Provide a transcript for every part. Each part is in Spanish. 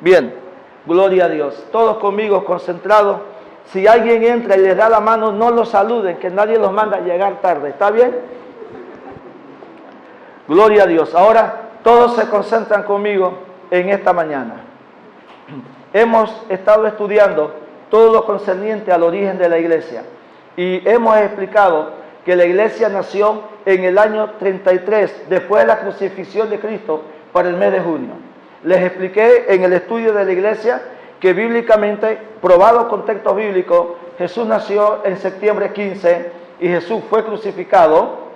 Bien, gloria a Dios. Todos conmigo, concentrados. Si alguien entra y les da la mano, no los saluden, que nadie los manda a llegar tarde. ¿Está bien? Gloria a Dios. Ahora todos se concentran conmigo en esta mañana. Hemos estado estudiando todo lo concerniente al origen de la iglesia y hemos explicado que la iglesia nació en el año 33 después de la crucifixión de Cristo para el mes de junio. Les expliqué en el estudio de la iglesia que bíblicamente, probado con textos bíblicos, Jesús nació en septiembre 15 y Jesús fue crucificado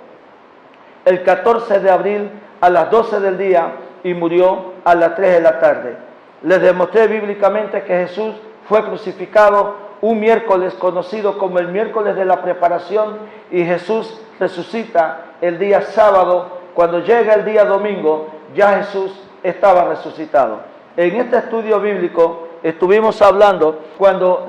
el 14 de abril a las 12 del día y murió a las 3 de la tarde. Les demostré bíblicamente que Jesús fue crucificado un miércoles conocido como el miércoles de la preparación y Jesús resucita el día sábado. Cuando llega el día domingo, ya Jesús estaba resucitado. En este estudio bíblico estuvimos hablando cuando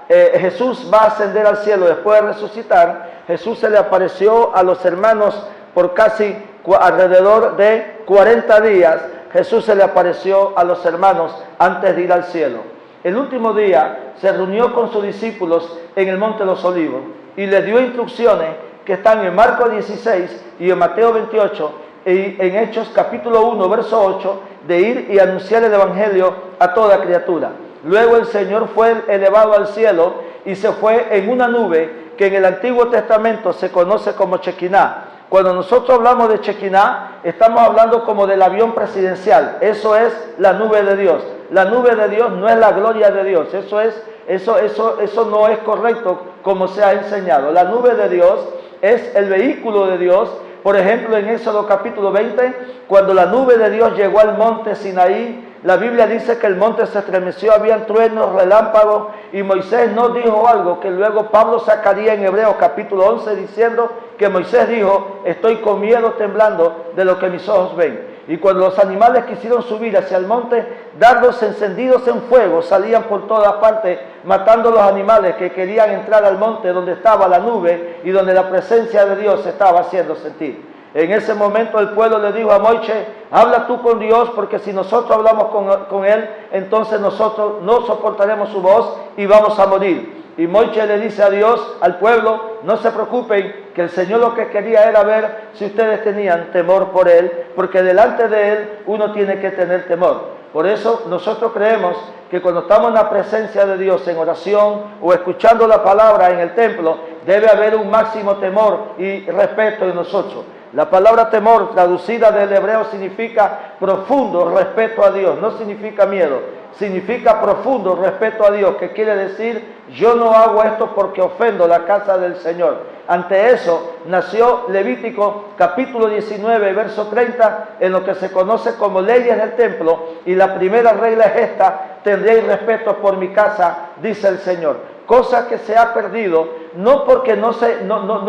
Jesús va a ascender al cielo después de resucitar. Jesús se le apareció a los hermanos por casi alrededor de 40 días. Jesús se le apareció a los hermanos antes de ir al cielo. El último día se reunió con sus discípulos en el Monte de los Olivos y les dio instrucciones que están en Marcos 16 y en Mateo 28 y en Hechos capítulo 1 verso 8 de ir y anunciar el evangelio a toda criatura. Luego el Señor fue elevado al cielo y se fue en una nube que en el Antiguo Testamento se conoce como Shekinah. Cuando nosotros hablamos de Shekinah, estamos hablando como del avión presidencial. Eso es la nube de Dios. La nube de Dios no es la gloria de Dios. Eso no es correcto como se ha enseñado. La nube de Dios es el vehículo de Dios. Por ejemplo, en Éxodo capítulo 20, cuando la nube de Dios llegó al monte Sinaí, la Biblia dice que el monte se estremeció, habían truenos, relámpagos, y Moisés nos dijo algo que luego Pablo sacaría en Hebreos capítulo 11 diciendo que Moisés dijo: estoy con miedo temblando de lo que mis ojos ven. Y cuando los animales quisieron subir hacia el monte, dardos encendidos en fuego salían por todas partes, matando los animales que querían entrar al monte donde estaba la nube y donde la presencia de Dios se estaba haciendo sentir. En ese momento el pueblo le dijo a Moisés: habla tú con Dios, porque si nosotros hablamos con Él, entonces nosotros no soportaremos su voz y vamos a morir. Y Moisés le dice a Dios, al pueblo: no se preocupen, que el Señor lo que quería era ver si ustedes tenían temor por Él, porque delante de Él uno tiene que tener temor. Por eso nosotros creemos que cuando estamos en la presencia de Dios en oración o escuchando la palabra en el templo, debe haber un máximo temor y respeto en nosotros. La palabra temor, traducida del hebreo, significa profundo respeto a Dios, no significa miedo, significa profundo respeto a Dios, que quiere decir: yo no hago esto porque ofendo la casa del Señor. Ante eso nació Levítico capítulo 19, verso 30, en lo que se conoce como leyes del templo, y la primera regla es esta: tendréis respeto por mi casa, dice el Señor. Cosa que se ha perdido, no porque no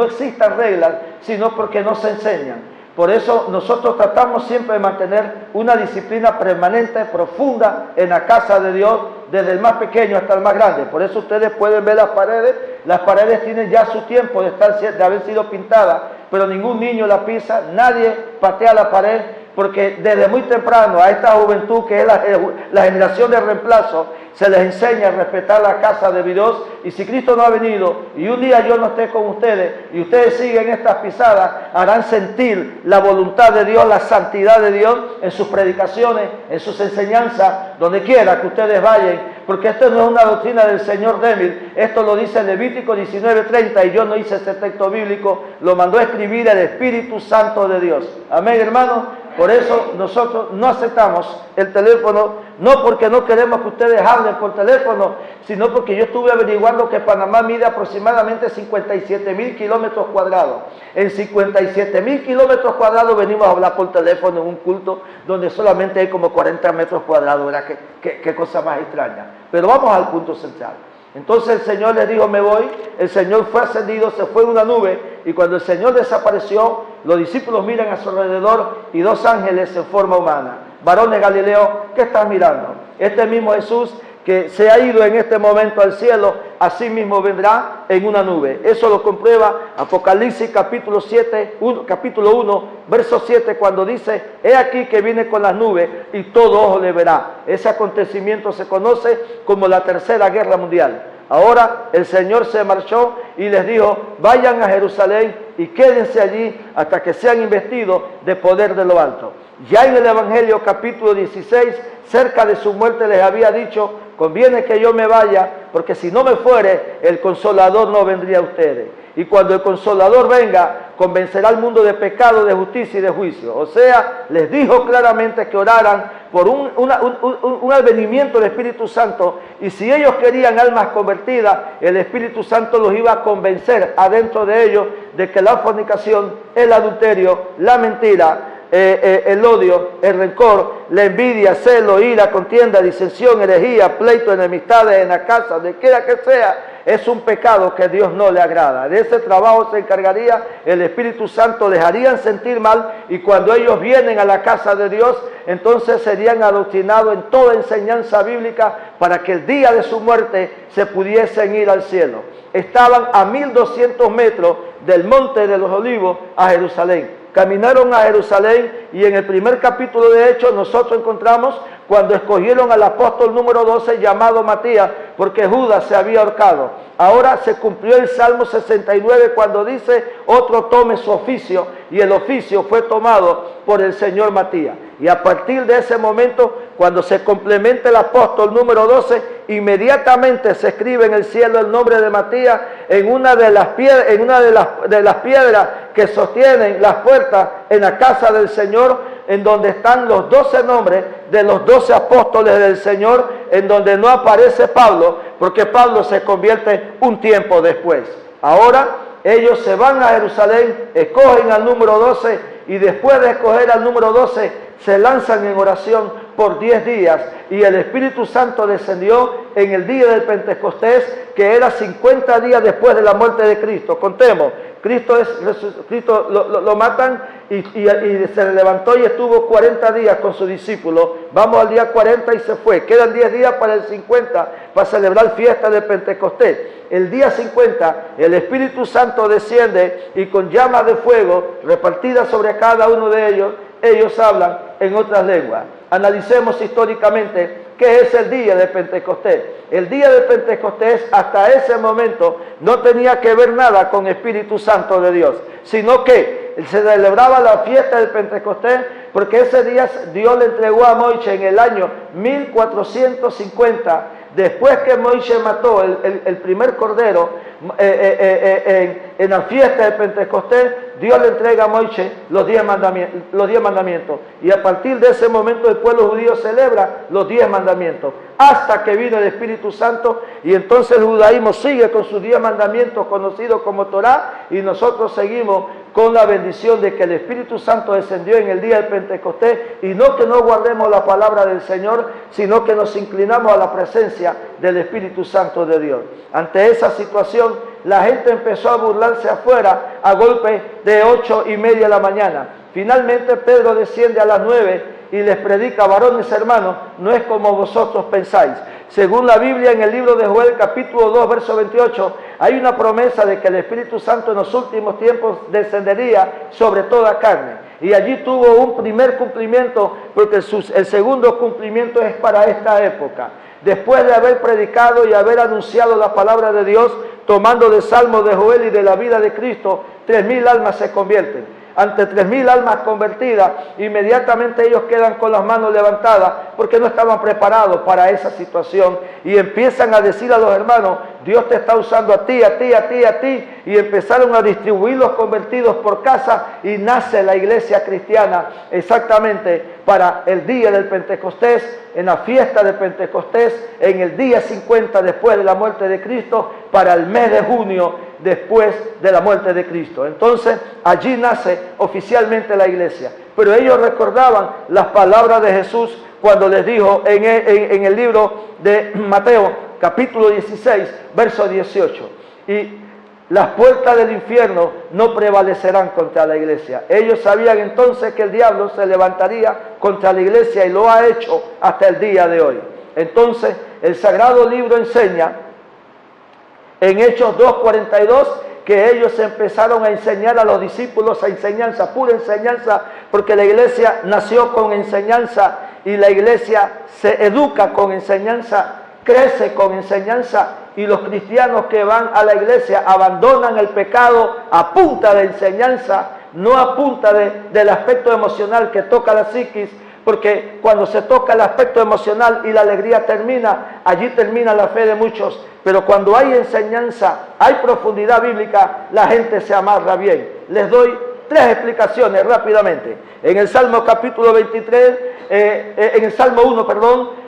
existan reglas, sino porque no se enseñan. Por eso nosotros tratamos siempre de mantener una disciplina permanente, profunda en la casa de Dios, desde el más pequeño hasta el más grande. Por eso ustedes pueden ver las paredes tienen ya su tiempo de haber sido pintadas, pero ningún niño la pisa, nadie patea la pared, porque desde muy temprano a esta juventud, que es la generación de reemplazo, se les enseña a respetar la casa de Dios. Y si Cristo no ha venido y un día yo no esté con ustedes y ustedes siguen estas pisadas, harán sentir la voluntad de Dios, la santidad de Dios en sus predicaciones, en sus enseñanzas, donde quiera que ustedes vayan, porque esto no es una doctrina del Señor débil. Esto lo dice Levítico 19:30, y yo no hice ese texto bíblico, lo mandó a escribir el Espíritu Santo de Dios. Amén, hermanos. Por eso nosotros no aceptamos el teléfono, no porque no queremos que ustedes hablen por teléfono, sino porque yo estuve averiguando que Panamá mide aproximadamente 57,000 kilómetros cuadrados. En 57,000 kilómetros cuadrados venimos a hablar por teléfono en un culto donde solamente hay como 40 metros cuadrados, ¿verdad? Qué cosa más extraña. Pero vamos al punto central. Entonces el Señor les dijo: me voy. El Señor fue ascendido, se fue en una nube, y cuando el Señor desapareció, los discípulos miran a su alrededor y dos ángeles en forma humana. Varones Galileo, ¿qué estás mirando? Este mismo Jesús que se ha ido en este momento al cielo, así mismo vendrá en una nube. Eso lo comprueba Apocalipsis capítulo 1, verso 7, cuando dice: he aquí que viene con las nubes y todo ojo le verá. Ese acontecimiento se conoce como la Tercera Guerra Mundial. Ahora el Señor se marchó y les dijo: vayan a Jerusalén y quédense allí hasta que sean investidos de poder de lo alto. Ya en el Evangelio capítulo 16, cerca de su muerte, les había dicho: conviene que yo me vaya, porque si no me fuere, el Consolador no vendría a ustedes. Y cuando el Consolador venga, convencerá al mundo de pecado, de justicia y de juicio. O sea, les dijo claramente que oraran por un advenimiento del Espíritu Santo, y si ellos querían almas convertidas, el Espíritu Santo los iba a convencer adentro de ellos de que la fornicación, el adulterio, la mentira, el odio, el rencor, la envidia, celo, ira, contienda, disensión, herejía, pleito, enemistades en la casa, de quiera que sea, es un pecado que a Dios no le agrada. De ese trabajo se encargaría el Espíritu Santo, les harían sentir mal, y cuando ellos vienen a la casa de Dios, entonces serían adoctrinados en toda enseñanza bíblica para que el día de su muerte se pudiesen ir al cielo. Estaban a 1200 metros del Monte de los Olivos a Jerusalén. Caminaron a Jerusalén, y en el primer capítulo de Hechos nosotros encontramos cuando escogieron al apóstol número 12 llamado Matías, porque Judas se había ahorcado. Ahora se cumplió el Salmo 69 cuando dice: otro tome su oficio, y el oficio fue tomado por el Señor Matías. Y a partir de ese momento, cuando se complementa el apóstol número 12, inmediatamente se escribe en el cielo el nombre de Matías en una de las piedras que sostienen las puertas en la casa del Señor, en donde están los 12 nombres de los 12 apóstoles del Señor, en donde no aparece Pablo, porque Pablo se convierte un tiempo después. Ahora ellos se van a Jerusalén, escogen al número 12, y después de escoger al número 12, se lanzan en oración por 10 días, y el Espíritu Santo descendió en el día del Pentecostés, que era 50 días después de la muerte de Cristo. Contemos, Cristo lo matan y se levantó y estuvo 40 días con sus discípulos. Vamos al día 40 y se fue. Quedan 10 días para el 50, para celebrar fiesta de Pentecostés. El día 50, el Espíritu Santo desciende, y con llamas de fuego repartidas sobre cada uno de ellos hablan en otras lenguas. Analicemos históricamente qué es el día de Pentecostés. El día de Pentecostés, hasta ese momento, no tenía que ver nada con Espíritu Santo de Dios, sino que se celebraba la fiesta del Pentecostés porque ese día Dios le entregó a Moisés en el año 1450, después que Moisés mató el primer cordero en la fiesta del Pentecostés. Dios le entrega a Moisés los 10 mandamientos, y a partir de ese momento el pueblo judío celebra los 10 mandamientos, hasta que vino el Espíritu Santo, y entonces el judaísmo sigue con sus 10 mandamientos conocidos como Torá, y nosotros seguimos con la bendición de que el Espíritu Santo descendió en el día del Pentecostés, y no que no guardemos la palabra del Señor, sino que nos inclinamos a la presencia del Espíritu Santo de Dios. Ante esa situación, la gente empezó a burlarse afuera a golpe de 8:30 de la mañana. Finalmente Pedro desciende a las 9 y les predica: varones hermanos, no es como vosotros pensáis. Según la Biblia, en el libro de Joel capítulo 2 verso 28, hay una promesa de que el Espíritu Santo en los últimos tiempos descendería sobre toda carne. Y allí tuvo un primer cumplimiento, porque el segundo cumplimiento es para esta época. Después de haber predicado y haber anunciado la palabra de Dios, tomando de Salmo, de Joel y de la vida de Cristo, 3000 almas se convierten. Ante 3000 almas convertidas, inmediatamente ellos quedan con las manos levantadas, porque no estaban preparados para esa situación, y empiezan a decir a los hermanos: Dios te está usando a ti, a ti, a ti, a ti, y empezaron a distribuir los convertidos por casa, y nace la iglesia cristiana exactamente para el día del Pentecostés, en la fiesta de Pentecostés, en el día 50 después de la muerte de Cristo, para el mes de junio después de la muerte de Cristo. Entonces allí nace oficialmente la iglesia. Pero ellos recordaban las palabras de Jesús cuando les dijo en el libro de Mateo capítulo 16 verso 18: y las puertas del infierno no prevalecerán contra la iglesia. Ellos sabían entonces que el diablo se levantaría contra la iglesia, y lo ha hecho hasta el día de hoy. Entonces, el Sagrado Libro enseña en Hechos 2:42 que ellos empezaron a enseñar a los discípulos a enseñanza, pura enseñanza, porque la iglesia nació con enseñanza y la iglesia se educa con enseñanza, crece con enseñanza, y los cristianos que van a la iglesia abandonan el pecado a punta de enseñanza, no a punta del aspecto emocional que toca la psiquis, porque cuando se toca el aspecto emocional y la alegría termina, allí termina la fe de muchos. Pero cuando hay enseñanza, hay profundidad bíblica, la gente se amarra bien. Les doy 3 explicaciones rápidamente. En el Salmo capítulo 23, en el Salmo 1, perdón,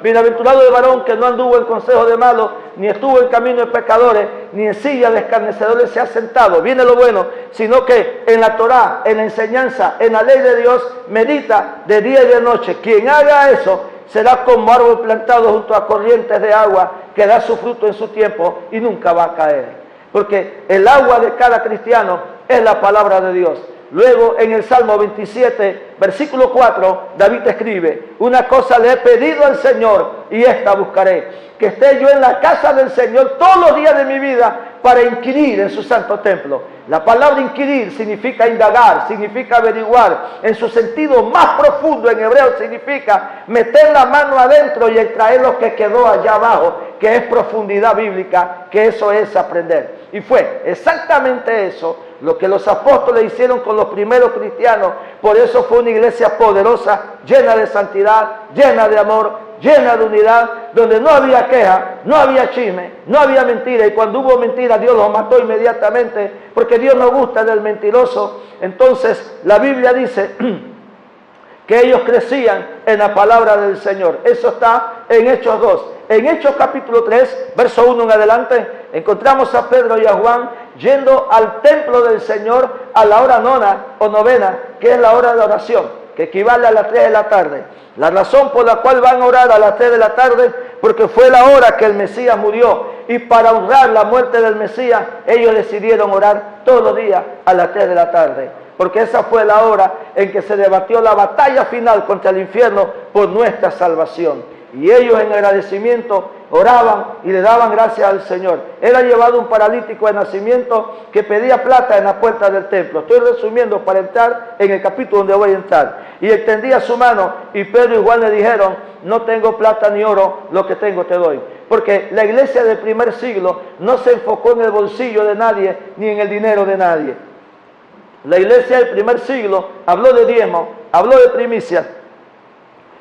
bienaventurado el varón que no anduvo en consejo de malos, ni estuvo en camino de pecadores, ni en silla de escarnecedores se ha sentado. Viene lo bueno, sino que en la Torá, en la enseñanza, en la ley de Dios, medita de día y de noche. Quien haga eso será como árbol plantado junto a corrientes de agua, que da su fruto en su tiempo y nunca va a caer. Porque el agua de cada cristiano es la palabra de Dios. Luego en el Salmo 27, versículo 4, David escribe: una cosa le he pedido al Señor y esta buscaré, que esté yo en la casa del Señor todos los días de mi vida para inquirir en su santo templo. La palabra inquirir significa indagar, significa averiguar. En su sentido más profundo en hebreo significa meter la mano adentro y extraer lo que quedó allá abajo, que es profundidad bíblica, que eso es aprender. Y fue exactamente eso lo que los apóstoles hicieron con los primeros cristianos. Por eso fue una iglesia poderosa, llena de santidad, llena de amor, llena de unidad, donde no había queja, no había chisme, no había mentira. Y cuando hubo mentira, Dios los mató inmediatamente, porque Dios no gusta del mentiroso. Entonces la Biblia dice que ellos crecían en la palabra del Señor. Eso está en Hechos 2. En Hechos capítulo 3, verso 1 en adelante, encontramos a Pedro y a Juan yendo al templo del Señor a la hora novena, que es la hora de oración, que equivale a las 3 de la tarde. La razón por la cual van a orar a las 3 de la tarde, porque fue la hora que el Mesías murió, y para honrar la muerte del Mesías, ellos decidieron orar todos los días a las 3 de la tarde, porque esa fue la hora en que se debatió la batalla final contra el infierno por nuestra salvación. Y ellos en agradecimiento oraban y le daban gracias al Señor. Era llevado un paralítico de nacimiento que pedía plata en la puerta del templo. Estoy resumiendo para entrar en el capítulo donde voy a entrar. Y extendía su mano y Pedro y Juan le dijeron: no tengo plata ni oro, lo que tengo te doy. Porque la iglesia del primer siglo no se enfocó en el bolsillo de nadie ni en el dinero de nadie. La iglesia del primer siglo habló de diezmo, habló de primicias,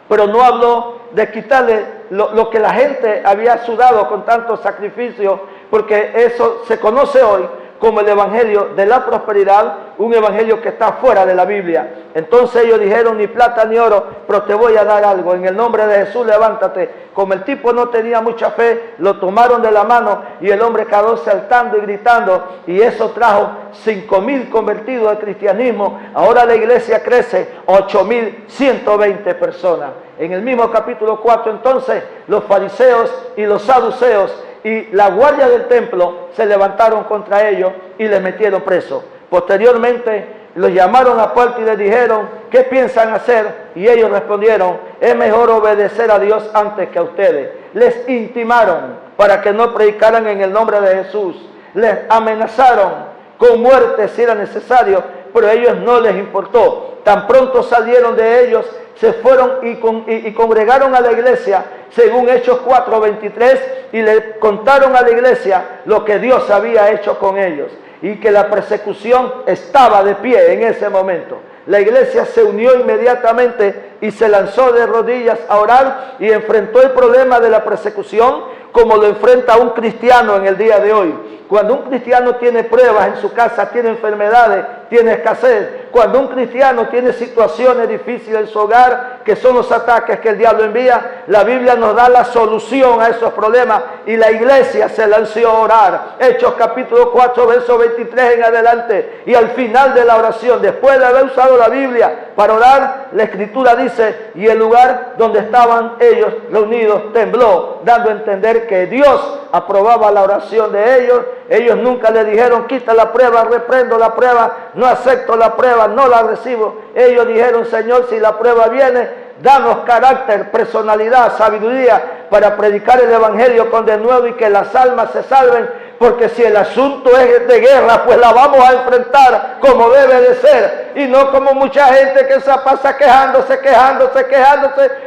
pero no habló de quitarle lo que la gente había sudado con tanto sacrificio, porque eso se conoce hoy como el evangelio de la prosperidad, un evangelio que está fuera de la Biblia. Entonces ellos dijeron: ni plata ni oro, pero te voy a dar algo. En el nombre de Jesús, levántate. Como el tipo no tenía mucha fe, lo tomaron de la mano y el hombre quedó saltando y gritando, y eso trajo 5,000 convertidos al cristianismo. Ahora la iglesia crece, 8,120 personas. En el mismo capítulo 4, entonces, los fariseos y los saduceos y la guardia del templo se levantaron contra ellos y les metieron presos. Posteriormente los llamaron a puerta y les dijeron: ¿qué piensan hacer? Y ellos respondieron: es mejor obedecer a Dios antes que a ustedes. Les intimaron para que no predicaran en el nombre de Jesús. Les amenazaron con muerte si era necesario, pero a ellos no les importó. Tan pronto salieron de ellos, se fueron y congregaron a la iglesia, según Hechos 4:23, y le contaron a la iglesia lo que Dios había hecho con ellos, y que la persecución estaba de pie en ese momento. La iglesia se unió inmediatamente y se lanzó de rodillas a orar y enfrentó el problema de la persecución como lo enfrenta un cristiano en el día de hoy. Cuando un cristiano tiene pruebas en su casa, tiene enfermedades, tiene escasez, cuando un cristiano tiene situaciones difíciles en su hogar, que son los ataques que el diablo envía, la Biblia nos da la solución a esos problemas y la iglesia se lanzó a orar. Hechos capítulo 4, verso 23 en adelante. Y al final de la oración, después de haber usado la Biblia para orar, la Escritura dice: y el lugar donde estaban ellos reunidos tembló, dando a entender que Dios aprobaba la oración de ellos. Ellos nunca le dijeron: quita la prueba, reprendo la prueba, no acepto la prueba, no la recibo. Ellos dijeron: Señor, si la prueba viene, danos carácter, personalidad, sabiduría para predicar el Evangelio con denuedo y que las almas se salven, porque si el asunto es de guerra, pues la vamos a enfrentar como debe de ser, y no como mucha gente que se pasa quejándose,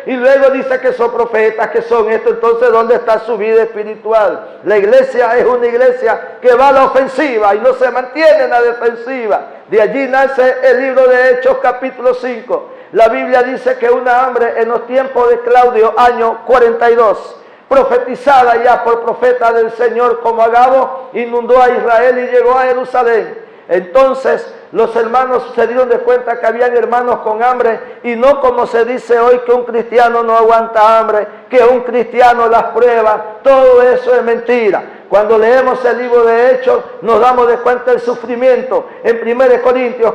y luego dice que son profetas, que son esto. Entonces, ¿dónde está su vida espiritual? La iglesia es una iglesia que va a la ofensiva y no se mantiene en la defensiva. De allí nace el libro de Hechos, capítulo 5. La Biblia dice que una hambre en los tiempos de Claudio, año 42, profetizada ya por profeta del Señor como Agabo, inundó a Israel y llegó a Jerusalén. Entonces los hermanos se dieron de cuenta que habían hermanos con hambre, y no como se dice hoy que un cristiano no aguanta hambre, que un cristiano las prueba. Todo eso es mentira. Cuando leemos el libro de Hechos nos damos de cuenta del sufrimiento. En 2 Corintios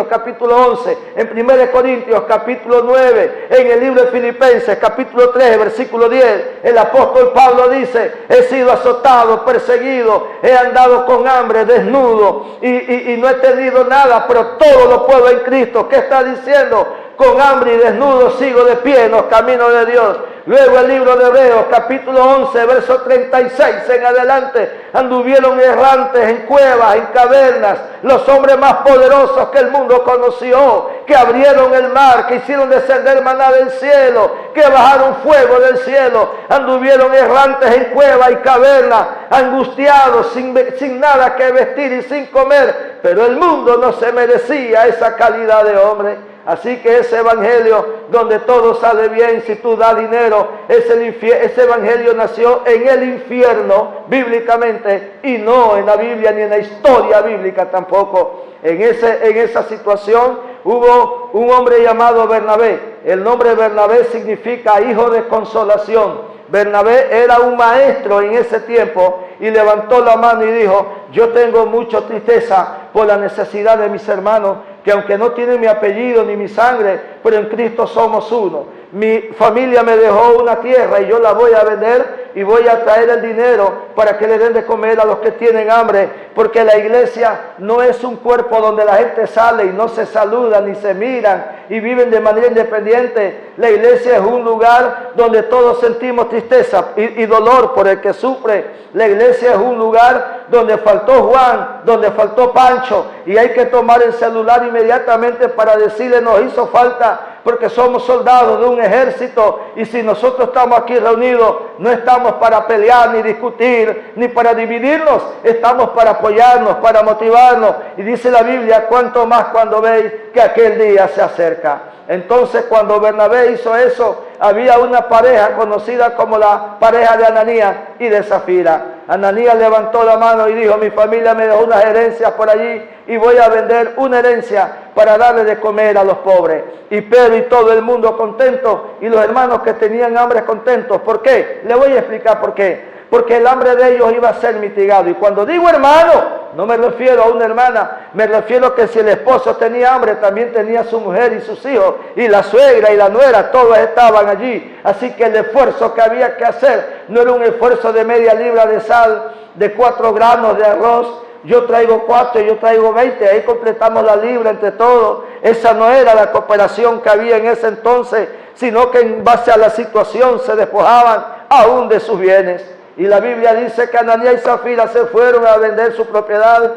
capítulo 11, en 1 Corintios capítulo 9, en el libro de Filipenses capítulo 3, versículo 10, el apóstol Pablo dice: he sido azotado, perseguido, he andado con hambre, desnudo y no he tenido nada, pero todo lo puedo en Cristo. ¿Qué está diciendo? Con hambre y desnudo sigo de pie en los caminos de Dios. Luego el libro de Hebreos, capítulo 11, verso 36 en adelante: anduvieron errantes en cuevas, en cavernas, los hombres más poderosos que el mundo conoció, que abrieron el mar, que hicieron descender maná del cielo, que bajaron fuego del cielo. Anduvieron errantes en cuevas y cavernas, angustiados, sin nada que vestir y sin comer, pero el mundo no se merecía esa calidad de hombre. Así que ese evangelio donde todo sale bien, si tú das dinero, ese evangelio nació en el infierno, bíblicamente, y no en la Biblia ni en la historia bíblica tampoco. En esa situación hubo un hombre llamado Bernabé. El nombre Bernabé significa hijo de consolación. Bernabé era un maestro en ese tiempo y levantó la mano y dijo: yo tengo mucha tristeza por la necesidad de mis hermanos, que aunque no tienen mi apellido ni mi sangre, pero en Cristo somos uno. Mi familia me dejó una tierra y yo la voy a vender y voy a traer el dinero para que le den de comer a los que tienen hambre, porque la iglesia no es un cuerpo donde la gente sale y no se saludan ni se miran y viven de manera independiente. La iglesia es un lugar donde todos sentimos tristeza y dolor por el que sufre. La iglesia es un lugar donde faltó Juan, donde faltó Pancho, y hay que tomar el celular inmediatamente para decirle: nos hizo falta, porque somos soldados de un ejército, y si nosotros estamos aquí reunidos, no estamos para pelear, ni discutir, ni para dividirnos, estamos para apoyarnos, para motivarnos. Y dice la Biblia: cuanto más cuando veis que aquel día se acerca. Entonces, cuando Bernabé hizo eso, había una pareja conocida como la pareja de Ananías y de Zafira. Ananías levantó la mano y dijo: mi familia me dejó unas herencias por allí y voy a vender una herencia para darle de comer a los pobres. Y Pedro y todo el mundo contento, y los hermanos que tenían hambre contentos. ¿Por qué? Le voy a explicar por qué. Porque el hambre de ellos iba a ser mitigado. Y cuando digo hermano, no me refiero a una hermana, me refiero que si el esposo tenía hambre, también tenía su mujer y sus hijos, y la suegra y la nuera, todos estaban allí. Así que el esfuerzo que había que hacer no era un esfuerzo de media libra de sal, de 4 granos de arroz. Yo traigo 4, yo traigo 20, ahí completamos la libra entre todos. Esa no era la cooperación que había en ese entonces, sino que en base a la situación se despojaban aún de sus bienes. Y la Biblia dice que Ananías y Zafira se fueron a vender su propiedad,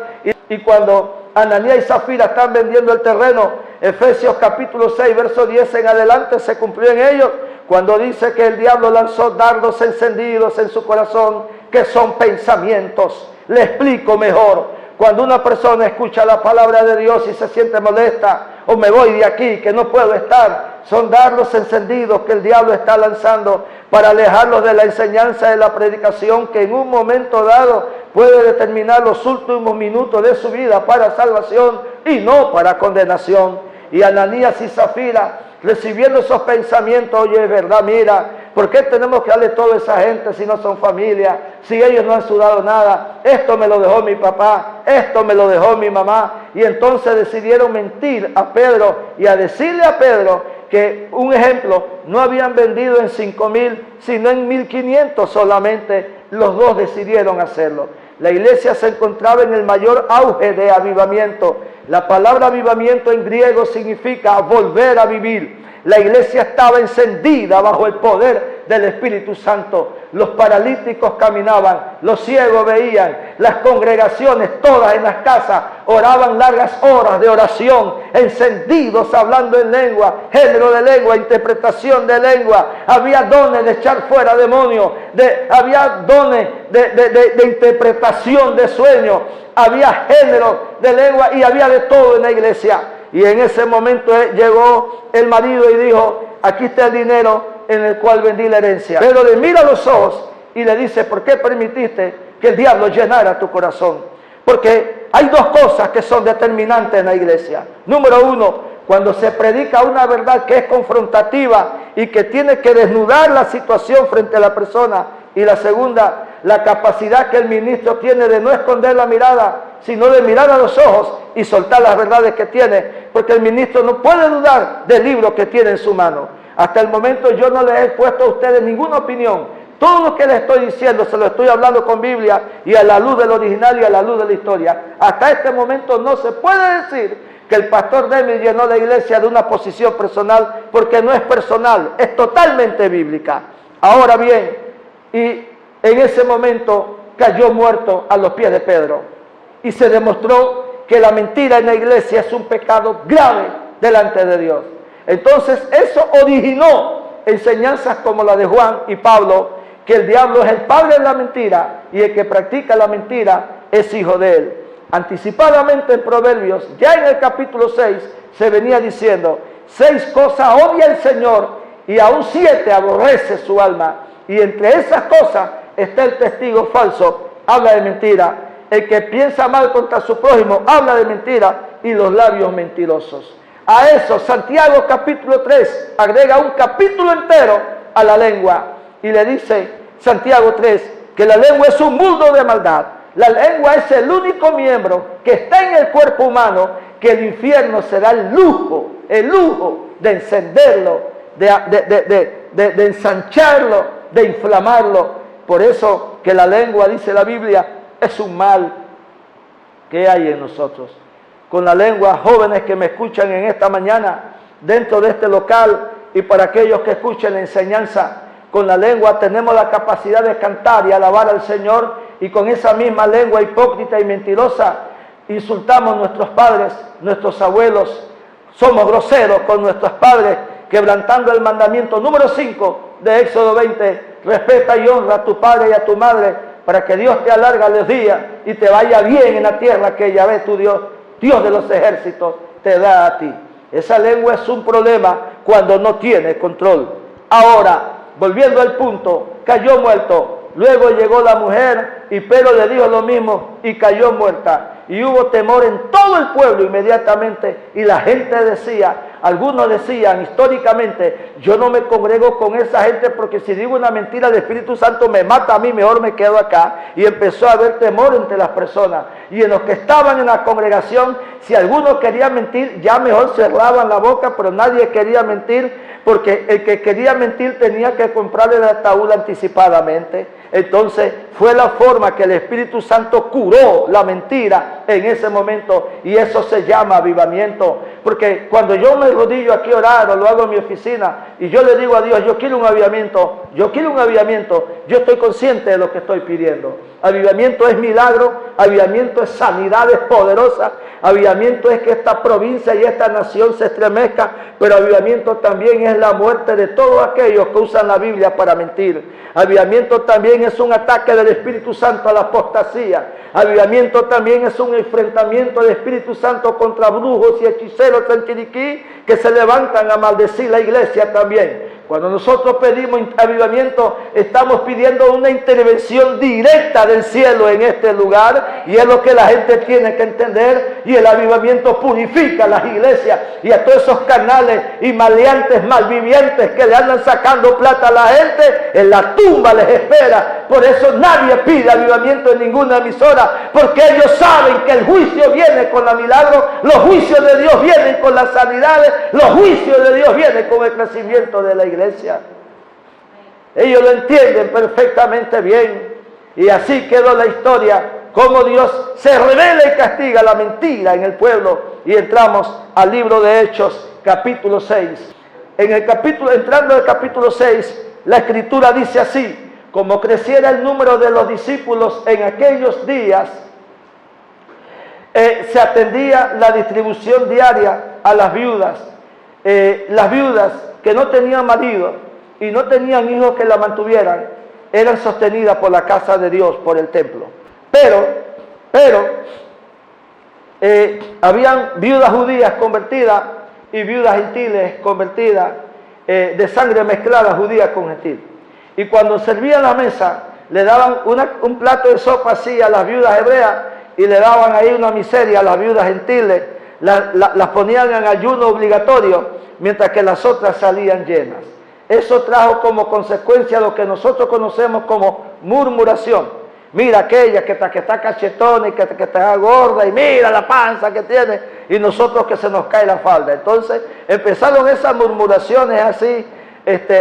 y cuando Ananías y Zafira están vendiendo el terreno, Efesios capítulo 6, verso 10 en adelante, se cumplió en ellos cuando dice que el diablo lanzó dardos encendidos en su corazón, que son pensamientos. Le explico mejor. Cuando una persona escucha la palabra de Dios y se siente molesta, o me voy de aquí, que no puedo estar, son dardos encendidos que el diablo está lanzando para alejarlos de la enseñanza de la predicación, que en un momento dado puede determinar los últimos minutos de su vida para salvación y no para condenación. Y Ananías y Zafira, recibiendo esos pensamientos: oye, es verdad, mira, ¿por qué tenemos que darle todo a esa gente si no son familia? Si ellos no han sudado nada, esto me lo dejó mi papá, esto me lo dejó mi mamá. Y entonces decidieron mentir a Pedro y a decirle a Pedro que, un ejemplo, no habían vendido en 5,000, sino en 1,500 solamente. Los dos decidieron hacerlo. La iglesia se encontraba en el mayor auge de avivamiento. La palabra avivamiento en griego significa volver a vivir. La iglesia estaba encendida bajo el poder del Espíritu Santo. Los paralíticos caminaban, los ciegos veían, las congregaciones todas en las casas oraban largas horas de oración, encendidos, hablando en lengua, género de lengua, interpretación de lengua. Había dones de echar fuera demonios, había dones de interpretación de sueños, había género de lengua y había de todo en la iglesia. Y en ese momento llegó el marido y dijo: aquí está el dinero en el cual vendí la herencia. Pero le mira a los ojos y le dice: ¿por qué permitiste que el diablo llenara tu corazón? Porque hay dos cosas que son determinantes en la iglesia. Número uno, cuando se predica una verdad que es confrontativa y que tiene que desnudar la situación frente a la persona. Y la segunda, la capacidad que el ministro tiene de no esconder la mirada, sino de mirar a los ojos y soltar las verdades que tiene, porque el ministro no puede dudar del libro que tiene en su mano. Hasta el momento yo no les he puesto a ustedes ninguna opinión. Todo lo que les estoy diciendo se lo estoy hablando con Biblia y a la luz del original y a la luz de la historia. Hasta este momento no se puede decir que el pastor Demi llenó la iglesia de una posición personal, porque no es personal, es totalmente bíblica. Ahora bien, y en ese momento cayó muerto a los pies de Pedro. Y se demostró que la mentira en la iglesia es un pecado grave delante de Dios. Entonces eso originó enseñanzas como la de Juan y Pablo, que el diablo es el padre de la mentira y el que practica la mentira es hijo de él. Anticipadamente en Proverbios, ya en el capítulo 6, se venía diciendo: 6 cosas odia el Señor y aún 7 aborrece su alma. Y entre esas cosas está el testigo falso, habla de mentira. El que piensa mal contra su prójimo habla de mentira, y los labios mentirosos. A eso Santiago capítulo 3 agrega un capítulo entero a la lengua. Y le dice Santiago 3 que la lengua es un mundo de maldad. La lengua es el único miembro que está en el cuerpo humano que el infierno se da el lujo de encenderlo, de ensancharlo, de inflamarlo. Por eso que la lengua, dice la Biblia, es un mal que hay en nosotros. Con la lengua, jóvenes que me escuchan en esta mañana, dentro de este local, y para aquellos que escuchen la enseñanza, con la lengua tenemos la capacidad de cantar y alabar al Señor, y con esa misma lengua hipócrita y mentirosa insultamos a nuestros padres, nuestros abuelos, somos groseros con nuestros padres, quebrantando el mandamiento número 5 de Éxodo 20, respeta y honra a tu padre y a tu madre, para que Dios te alargue los días y te vaya bien en la tierra que Yahvé tu Dios, Dios de los ejércitos, te da a ti. Esa lengua es un problema cuando no tiene control. Ahora, volviendo al punto, cayó muerto. Luego llegó la mujer y Pedro le dijo lo mismo y cayó muerta. Y hubo temor en todo el pueblo inmediatamente, y la gente decía, algunos decían históricamente: yo no me congrego con esa gente porque si digo una mentira el Espíritu Santo me mata a mí, mejor me quedo acá. Y empezó a haber temor entre las personas, y en los que estaban en la congregación, si alguno quería mentir, ya mejor cerraban la boca, pero nadie quería mentir, porque el que quería mentir tenía que comprarle el ataúd anticipadamente. Entonces fue la forma que el Espíritu Santo curó la mentira en ese momento, y eso se llama avivamiento. Porque cuando yo me arrodillo aquí a orar, o lo hago en mi oficina, y yo le digo a Dios: yo quiero un avivamiento, yo estoy consciente de lo que estoy pidiendo. Avivamiento es milagro, avivamiento es sanidades poderosas, avivamiento es que esta provincia y esta nación se estremezca, pero avivamiento también es la muerte de todos aquellos que usan la Biblia para mentir. Avivamiento también es un ataque del Espíritu Santo a la apostasía. Avivamiento también es un enfrentamiento del Espíritu Santo contra brujos y hechiceros en Chiriquí que se levantan a maldecir la iglesia también. Cuando nosotros pedimos avivamiento, estamos pidiendo una intervención directa del cielo en este lugar, y es lo que la gente tiene que entender. Y el avivamiento purifica las iglesias y a todos esos canales y maleantes malvivientes que le andan sacando plata a la gente, en la tumba les espera. Por eso nadie pide avivamiento en ninguna emisora, porque ellos saben que el juicio viene con la milagro, los juicios de Dios vienen con las sanidades, los juicios de Dios vienen con el crecimiento de la iglesia. Ellos lo entienden perfectamente bien, y así quedó la historia, cómo Dios se revela y castiga la mentira en el pueblo. Y entramos al libro de Hechos capítulo 6. Entrando al capítulo 6, la Escritura dice así: como creciera el número de los discípulos en aquellos días, se atendía la distribución diaria a las viudas que no tenían marido y no tenían hijos que la mantuvieran, eran sostenidas por la casa de Dios, por el templo. Pero habían viudas judías convertidas y viudas gentiles convertidas, de sangre mezclada, judía con gentil. Y cuando servían la mesa, le daban un plato de sopa así a las viudas hebreas y le daban ahí una miseria a las viudas gentiles, las ponían en ayuno obligatorio, mientras que las otras salían llenas. Eso trajo como consecuencia lo que nosotros conocemos como murmuración. Mira aquella que está cachetona y que está gorda, y mira la panza que tiene, y nosotros que se nos cae la falda. Entonces empezaron esas murmuraciones así,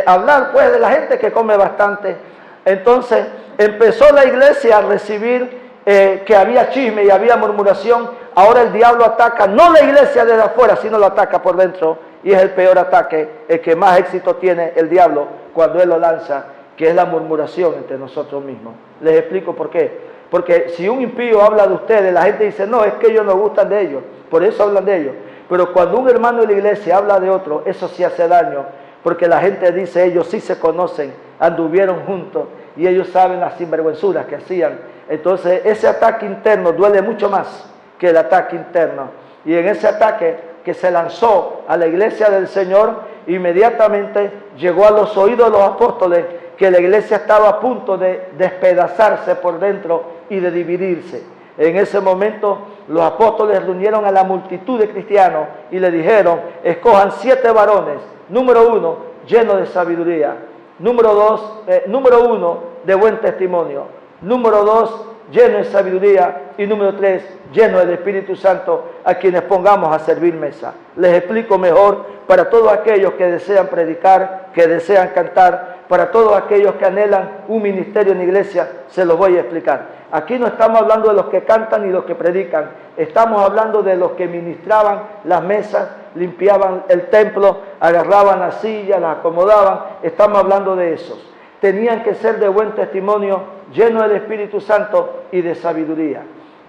hablar pues de la gente que come bastante. Entonces empezó la iglesia a recibir que había chisme y había murmuración. Ahora el diablo ataca no la iglesia desde afuera, sino lo ataca por dentro, y es el peor ataque, el que más éxito tiene el diablo cuando él lo lanza, que es la murmuración entre nosotros mismos. Les explico por qué. Porque si un impío habla de ustedes, la gente dice, no, es que ellos no gustan de ellos, por eso hablan de ellos. Pero cuando un hermano de la iglesia habla de otro, eso sí hace daño, porque la gente dice, ellos sí se conocen, anduvieron juntos, y ellos saben las sinvergüenzuras que hacían. Entonces ese ataque interno duele mucho más que el ataque interno. Y en ese ataque que se lanzó a la iglesia del Señor, inmediatamente llegó a los oídos de los apóstoles que la iglesia estaba a punto de despedazarse por dentro y de dividirse. En ese momento los apóstoles reunieron a la multitud de cristianos y le dijeron, escojan 7 varones, número 1, lleno de sabiduría, número 1, de buen testimonio, número 2, lleno de sabiduría, y número 3, lleno del Espíritu Santo, a quienes pongamos a servir mesa. Les explico mejor para todos aquellos que desean predicar, que desean cantar, para todos aquellos que anhelan un ministerio en la iglesia, se los voy a explicar. Aquí no estamos hablando de los que cantan ni los que predican, estamos hablando de los que ministraban las mesas, limpiaban el templo, agarraban las sillas, las acomodaban, estamos hablando de esos. Tenían que ser de buen testimonio, llenos del Espíritu Santo y de sabiduría.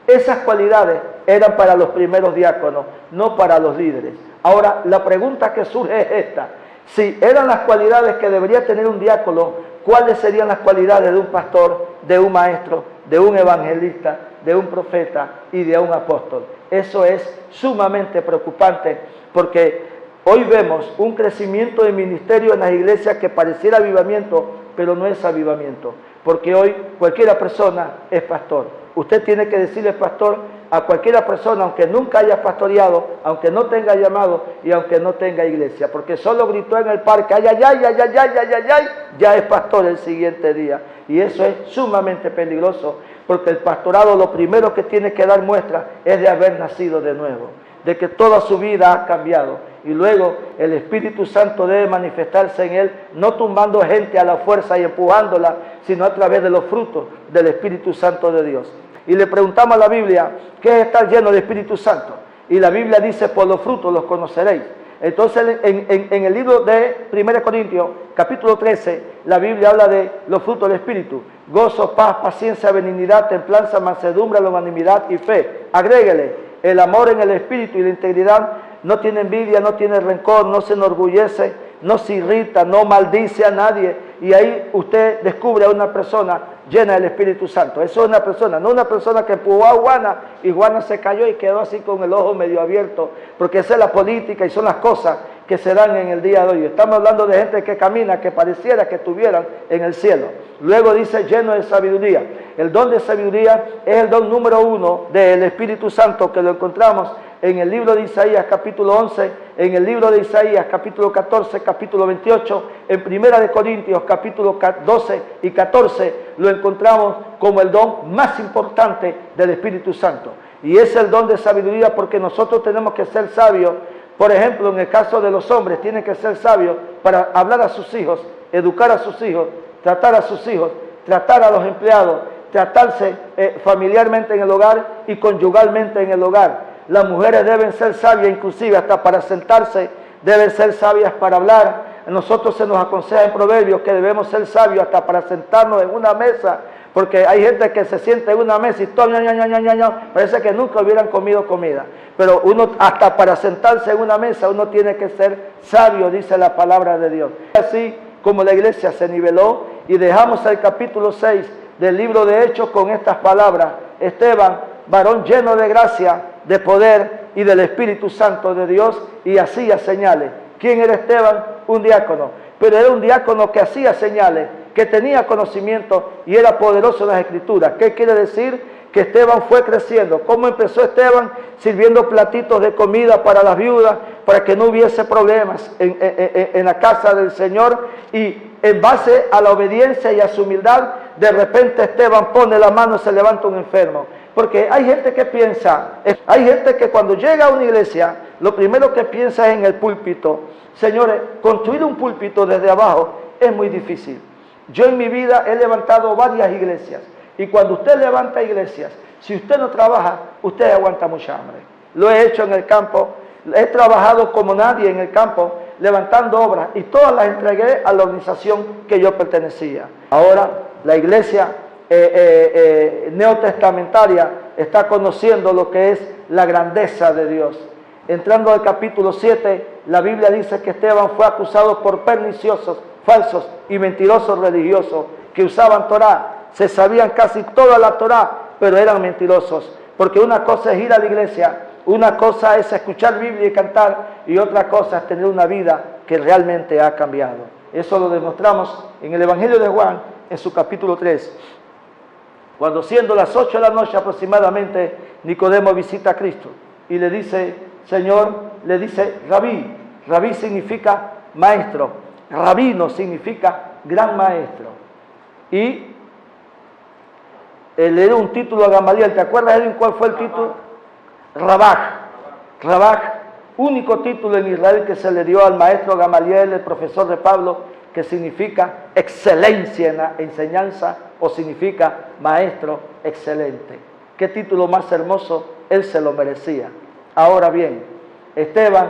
Esas cualidades eran para los primeros diáconos, no para los líderes. Ahora, la pregunta que surge es esta. Si eran las cualidades que debería tener un diácono, ¿cuáles serían las cualidades de un pastor, de un maestro, de un evangelista, de un profeta y de un apóstol? Eso es sumamente preocupante, porque hoy vemos un crecimiento de ministerio en las iglesias que pareciera avivamiento, pero no es avivamiento, porque hoy cualquiera persona es pastor. Usted tiene que decirle pastor a cualquiera persona, aunque nunca haya pastoreado, aunque no tenga llamado y aunque no tenga iglesia, porque solo gritó en el parque, ay, ay, ay, ay, ay, ay, ay, ay, ay, ya es pastor el siguiente día. Y eso es sumamente peligroso, porque el pastorado lo primero que tiene que dar muestra es de haber nacido de nuevo, de que toda su vida ha cambiado. Y luego el Espíritu Santo debe manifestarse en él, no tumbando gente a la fuerza y empujándola, sino a través de los frutos del Espíritu Santo de Dios. Y le preguntamos a la Biblia, ¿qué es estar lleno del Espíritu Santo? Y la Biblia dice, por los frutos los conoceréis. Entonces en el libro de 1 Corintios, capítulo 13, la Biblia habla de los frutos del Espíritu: gozo, paz, paciencia, benignidad, templanza, mansedumbre, longanimidad y fe. Agréguele el amor en el Espíritu y la integridad. No tiene envidia, no tiene rencor, no se enorgullece, no se irrita, no maldice a nadie. Y ahí usted descubre a una persona llena del Espíritu Santo. Eso es una persona, no una persona que empujó a Juana y Juana se cayó y quedó así con el ojo medio abierto, porque esa es la política y son las cosas que se dan en el día de hoy. Estamos hablando de gente que camina, que pareciera que estuvieran en el cielo. Luego dice lleno de sabiduría. El don de sabiduría es el don número 1 del Espíritu Santo, que lo encontramos en el libro de Isaías capítulo 11, en el libro de Isaías capítulo 14, capítulo 28, en Primera de Corintios capítulo 12 y 14, lo encontramos como el don más importante del Espíritu Santo. Y es el don de sabiduría, porque nosotros tenemos que ser sabios. Por ejemplo, en el caso de los hombres, tienen que ser sabios para hablar a sus hijos, educar a sus hijos, tratar a sus hijos, tratar a los empleados, tratarse familiarmente en el hogar y conyugalmente en el hogar. Las mujeres deben ser sabias, inclusive hasta para sentarse deben ser sabias para hablar. A nosotros se nos aconseja en Proverbios que debemos ser sabios hasta para sentarnos en una mesa, porque hay gente que se sienta en una mesa y todo, parece que nunca hubieran comido comida. Pero uno, hasta para sentarse en una mesa, uno tiene que ser sabio, dice la palabra de Dios. Así como la iglesia se niveló, y dejamos el capítulo 6 del libro de Hechos con estas palabras: Esteban, varón lleno de gracia, de poder y del Espíritu Santo de Dios, y hacía señales. ¿Quién era Esteban? Un diácono, pero era un diácono que hacía señales, que tenía conocimiento y era poderoso en las Escrituras. ¿Qué quiere decir? Que Esteban fue creciendo. ¿Cómo empezó Esteban? Sirviendo platitos de comida para las viudas, para que no hubiese problemas en la casa del Señor, y en base a la obediencia y a su humildad, de repente Esteban pone la mano y se levanta un enfermo. Porque hay gente que piensa, hay gente que cuando llega a una iglesia, lo primero que piensa es en el púlpito. Señores, construir un púlpito desde abajo es muy difícil. Yo en mi vida he levantado varias iglesias, y cuando usted levanta iglesias, si usted no trabaja, usted aguanta mucha hambre. Lo he hecho en el campo, he trabajado como nadie en el campo, levantando obras, y todas las entregué a la organización que yo pertenecía. Ahora la iglesia neotestamentaria está conociendo lo que es la grandeza de Dios. Entrando al capítulo 7, la Biblia dice que Esteban fue acusado por perniciosos, falsos y mentirosos religiosos que usaban Torá. Se sabían casi toda la Torá, pero eran mentirosos. Porque una cosa es ir a la iglesia, una cosa es escuchar Biblia y cantar, y otra cosa es tener una vida que realmente ha cambiado. Eso lo demostramos en el Evangelio de Juan, en su capítulo 3. Cuando siendo las 8 de la noche aproximadamente, Nicodemo visita a Cristo y le dice: Señor, le dice Rabí. Rabí significa maestro. Rabino significa gran maestro. Y le dio un título a Gamaliel. ¿Te acuerdas, Edwin, cuál fue el título? Rabaj. Rabaj, único título en Israel que se le dio al maestro Gamaliel, el profesor de Pablo, que significa excelencia en la enseñanza, o significa maestro excelente. ¿Qué título más hermoso? Él se lo merecía. Ahora bien, Esteban,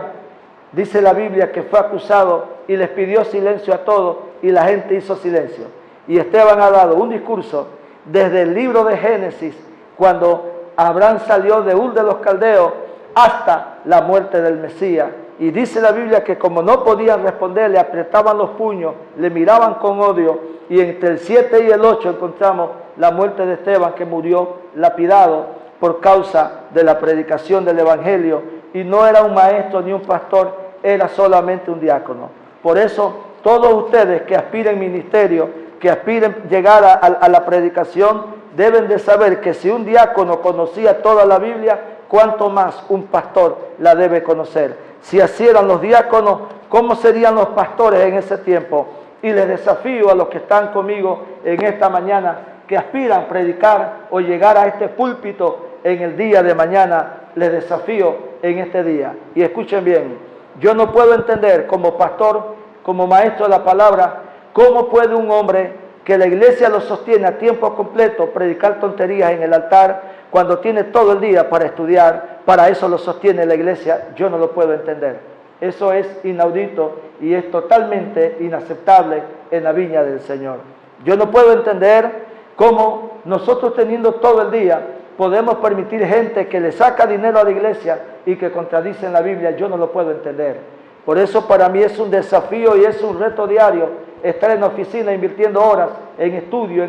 dice la Biblia, que fue acusado y les pidió silencio a todos, y la gente hizo silencio. Y Esteban ha dado un discurso desde el libro de Génesis, cuando Abraham salió de Ur de los Caldeos, hasta la muerte del Mesías. Y dice la Biblia que como no podían responder, le apretaban los puños, le miraban con odio, y entre el 7 y el 8 encontramos la muerte de Esteban, que murió lapidado por causa de la predicación del Evangelio, y no era un maestro ni un pastor, era solamente un diácono. Por eso, todos ustedes que aspiren ministerio, que aspiren llegar a la predicación, deben de saber que si un diácono conocía toda la Biblia, cuánto más un pastor la debe conocer. Si así eran los diáconos, ¿cómo serían los pastores en ese tiempo? Y les desafío a los que están conmigo en esta mañana, que aspiran a predicar o llegar a este púlpito en el día de mañana, les desafío en este día. Y escuchen bien, yo no puedo entender como pastor, como maestro de la palabra, cómo puede un hombre que la iglesia lo sostiene a tiempo completo predicar tonterías en el altar, cuando tiene todo el día para estudiar. Para eso lo sostiene la iglesia. Yo no lo puedo entender. Eso es inaudito y es totalmente inaceptable en la viña del Señor. Yo no puedo entender cómo nosotros, teniendo todo el día, podemos permitir gente que le saca dinero a la iglesia y que contradicen la Biblia. Yo no lo puedo entender. Por eso para mí es un desafío y es un reto diario estar en la oficina invirtiendo horas en estudio,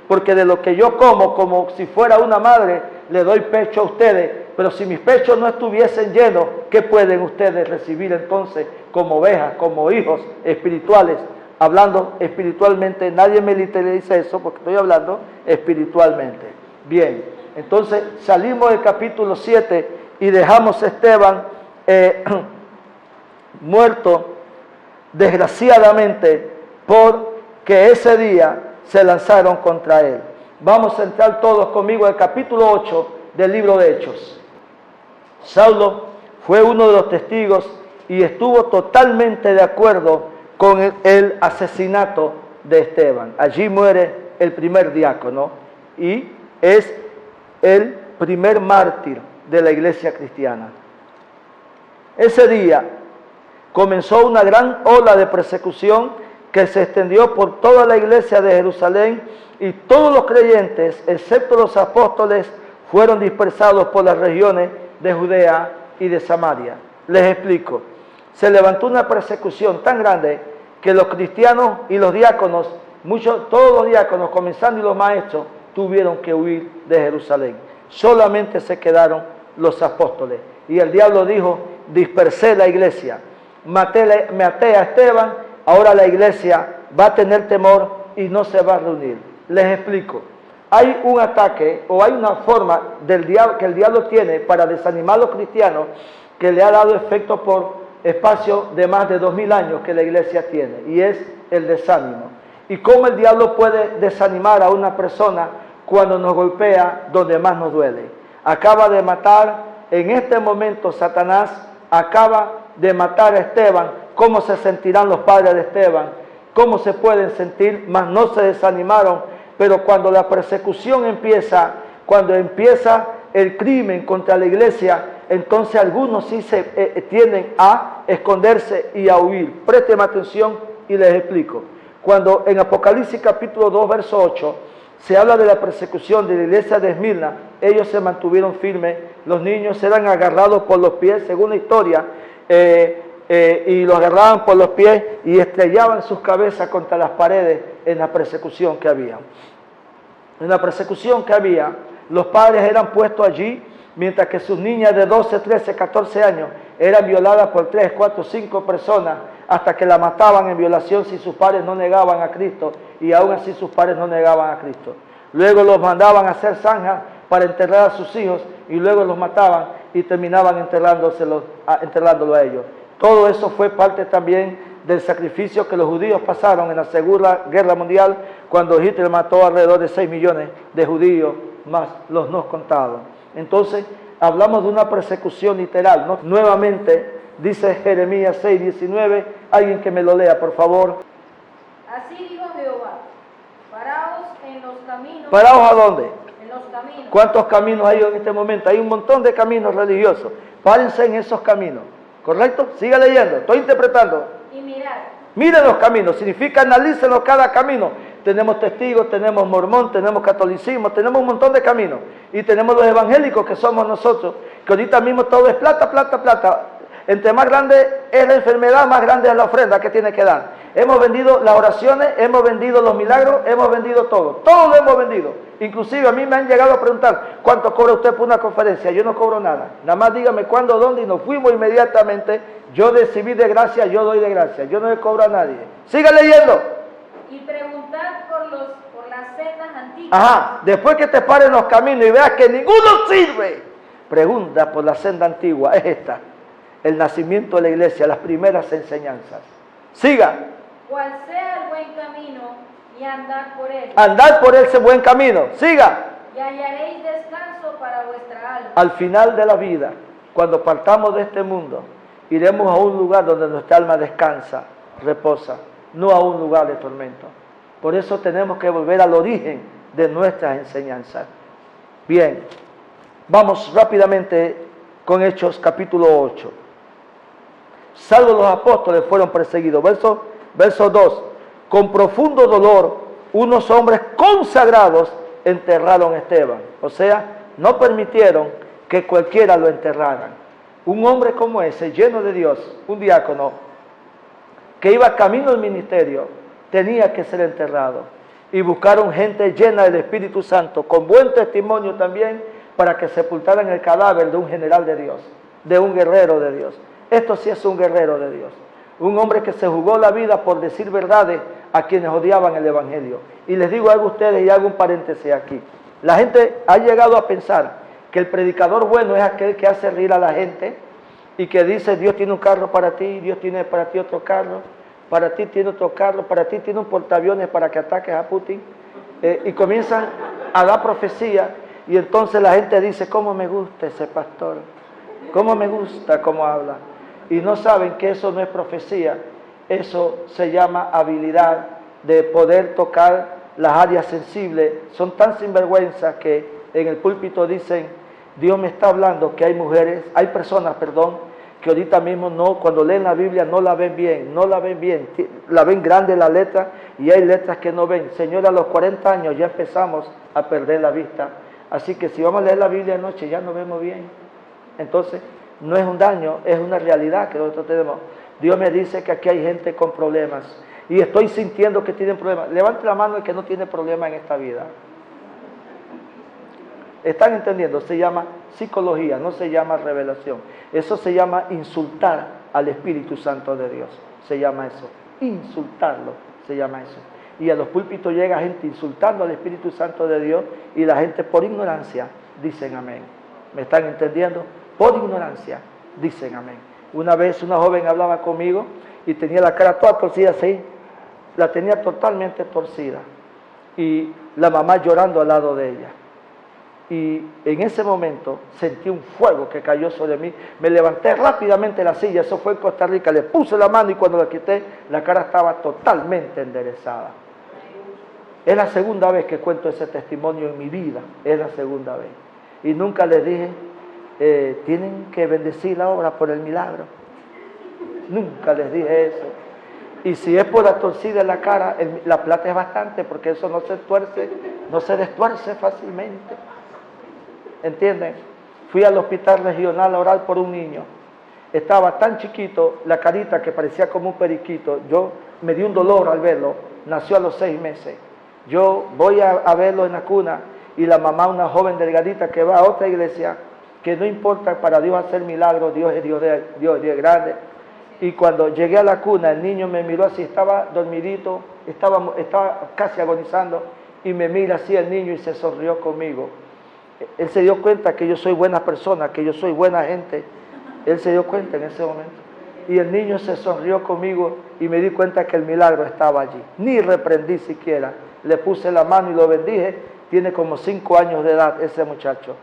porque de lo que yo como si fuera una madre, le doy pecho a ustedes, pero si mis pechos no estuviesen llenos, ¿qué pueden ustedes recibir entonces como ovejas, como hijos espirituales? Hablando espiritualmente, nadie me dice eso porque estoy hablando espiritualmente. Bien, entonces salimos del capítulo 7 y dejamos a Esteban muerto, desgraciadamente, porque ese día se lanzaron contra él. Vamos a entrar todos conmigo al capítulo 8 del libro de Hechos. Saulo fue uno de los testigos y estuvo totalmente de acuerdo con el asesinato de Esteban. Allí muere el primer diácono y es el primer mártir de la iglesia cristiana. Ese día comenzó una gran ola de persecución que se extendió por toda la iglesia de Jerusalén, y todos los creyentes, excepto los apóstoles, fueron dispersados por las regiones de Judea y de Samaria. Les explico. Se levantó una persecución tan grande que los cristianos y los diáconos, todos los diáconos, comenzando y los maestros, tuvieron que huir de Jerusalén. Solamente se quedaron los apóstoles. Y el diablo dijo: dispersé la iglesia, maté a Esteban, ahora la iglesia va a tener temor y no se va a reunir. Les explico. Hay un ataque o hay una forma que el diablo tiene para desanimar a los cristianos, que le ha dado efecto por espacio de más de 2000 años que la iglesia tiene, y es el desánimo. Y cómo el diablo puede desanimar a una persona cuando nos golpea donde más nos duele. Acaba de matar, en este momento Satanás acaba de matar a Esteban. ¿Cómo se sentirán los padres de Esteban? ¿Cómo se pueden sentir? Mas no se desanimaron. Pero cuando la persecución empieza, cuando empieza el crimen contra la iglesia, entonces algunos sí se tienden a esconderse y a huir. Presten atención y les explico. Cuando en Apocalipsis capítulo 2, verso 8, se habla de la persecución de la iglesia de Esmirna, ellos se mantuvieron firmes, los niños eran agarrados por los pies, según la historia, y los agarraban por los pies y estrellaban sus cabezas contra las paredes en la persecución que había. En la persecución que había, los padres eran puestos allí, mientras que sus niñas de 12, 13, 14 años eran violadas por 3, 4, 5 personas, hasta que la mataban en violación si sus padres no negaban a Cristo, y aún así sus padres no negaban a Cristo. Luego los mandaban a hacer zanjas para enterrar a sus hijos, y luego los mataban y terminaban enterrándolo a ellos. Todo eso fue parte también del sacrificio que los judíos pasaron en la Segunda Guerra Mundial, cuando Hitler mató alrededor de 6 millones de judíos, más los no contados. Entonces, hablamos de una persecución literal, ¿no? Nuevamente, dice Jeremías 6:19, alguien que me lo lea, por favor. Así dijo Jehová: paraos en los caminos. ¿Paraos a dónde? En los caminos. ¿Cuántos caminos hay en este momento? Hay un montón de caminos religiosos. Párense en esos caminos, ¿correcto? Siga leyendo, estoy interpretando. Y mirad. Miren los caminos, significa analícenlos cada camino. Tenemos testigos, tenemos mormón, tenemos catolicismo, tenemos un montón de caminos. Y tenemos los evangélicos, que somos nosotros, que ahorita mismo todo es plata, plata, plata. Entre más grande es la enfermedad, más grande es la ofrenda que tiene que dar. Hemos vendido las oraciones, hemos vendido los milagros, hemos vendido todo. Todo lo hemos vendido. Inclusive a mí me han llegado a preguntar: ¿cuánto cobra usted por una conferencia? Yo no cobro nada. Nada más dígame cuándo, dónde, y nos fuimos inmediatamente. Yo recibí de gracia, yo doy de gracia. Yo no le cobro a nadie. Siga leyendo. Y preguntad por las sendas antiguas. Ajá, después que te pares en los caminos y veas que ninguno sirve, pregunta por la senda antigua. Es esta: el nacimiento de la iglesia, las primeras enseñanzas. Siga. Cual sea el buen camino, y andad por él. Andad por ese buen camino. Siga. Y hallaréis descanso para vuestra alma. Al final de la vida, cuando partamos de este mundo, iremos a un lugar donde nuestra alma descansa, reposa, no a un lugar de tormento. Por eso tenemos que volver al origen de nuestras enseñanzas. Bien, vamos rápidamente con Hechos capítulo 8. Salvo los apóstoles fueron perseguidos. Verso 2. Con profundo dolor, unos hombres consagrados enterraron a Esteban. O sea, no permitieron que cualquiera lo enterraran. Un hombre como ese, lleno de Dios, un diácono, que iba camino al ministerio, tenía que ser enterrado. Y buscaron gente llena del Espíritu Santo, con buen testimonio también, para que sepultaran el cadáver de un general de Dios, de un guerrero de Dios. Esto sí es un guerrero de Dios. Un hombre que se jugó la vida por decir verdades a quienes odiaban el Evangelio. Y les digo algo a ustedes, y hago un paréntesis aquí. La gente ha llegado a pensar que el predicador bueno es aquel que hace reír a la gente y que dice: Dios tiene un carro para ti, Dios tiene para ti otro carro, para ti tiene otro carro, para ti tiene un portaaviones para que ataques a Putin. Y comienzan a dar profecía, y entonces la gente dice: ¿cómo me gusta ese pastor? ¿Cómo me gusta cómo habla? Y no saben que eso no es profecía, eso se llama habilidad de poder tocar las áreas sensibles. Son tan sinvergüenzas que en el púlpito dicen: Dios me está hablando que hay personas que ahorita mismo no, cuando leen la Biblia no la ven bien, la ven grande la letra y hay letras que no ven. Señor, a los 40 años ya empezamos a perder la vista, así que si vamos a leer la Biblia de noche ya no vemos bien. Entonces, no es un daño, es una realidad que nosotros tenemos. Dios me dice que aquí hay gente con problemas y estoy sintiendo que tienen problemas. Levante la mano el que no tiene problema en esta vida. ¿Están entendiendo? Se llama psicología, no se llama revelación. Eso se llama insultar al Espíritu Santo de Dios. Se llama eso. Insultarlo, se llama eso. Y a los púlpitos llega gente insultando al Espíritu Santo de Dios y la gente por ignorancia dicen amén. ¿Me están entendiendo? Por ignorancia dicen amén. Una vez una joven hablaba conmigo y tenía la cara toda torcida así. La tenía totalmente torcida. Y la mamá llorando al lado de ella. Y en ese momento sentí un fuego que cayó sobre mí. Me levanté rápidamente de la silla, eso fue en Costa Rica, le puse la mano y cuando la quité, la cara estaba totalmente enderezada. Es la segunda vez que cuento ese testimonio en mi vida, es la segunda vez. Y nunca les dije, tienen que bendecir la obra por el milagro. Nunca les dije eso. Y si es por la torcida en la cara, la plata es bastante, porque eso no se tuerce, no se destuerce fácilmente. ¿Entienden? Fui al hospital regional a orar por un niño. Estaba tan chiquito, la carita que parecía como un periquito. Me dio un dolor al verlo. Nació a los 6 meses. Yo voy a verlo en la cuna y la mamá, una joven delgadita que va a otra iglesia, que no importa para Dios hacer milagros, Dios es Dios grande. Y cuando llegué a la cuna, el niño me miró así, estaba dormidito, estaba casi agonizando, y me mira así el niño y se sonrió conmigo. Él se dio cuenta que yo soy buena persona, que yo soy buena gente. Él se dio cuenta en ese momento. Y el niño se sonrió conmigo y me di cuenta que el milagro estaba allí. Ni reprendí siquiera. Le puse la mano y lo bendije. Tiene como 5 años de edad ese muchacho.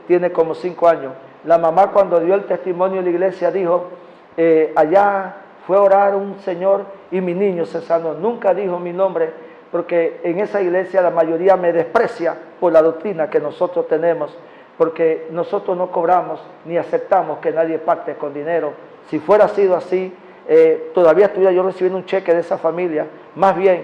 Tiene como 5 años. La mamá cuando dio el testimonio en la iglesia dijo, allá fue a orar un señor y mi niño se sanó. Nunca dijo mi nombre, porque en esa iglesia la mayoría me desprecia por la doctrina que nosotros tenemos, porque nosotros no cobramos ni aceptamos que nadie parte con dinero. Si fuera sido así, todavía estuviera yo recibiendo un cheque de esa familia. Más bien,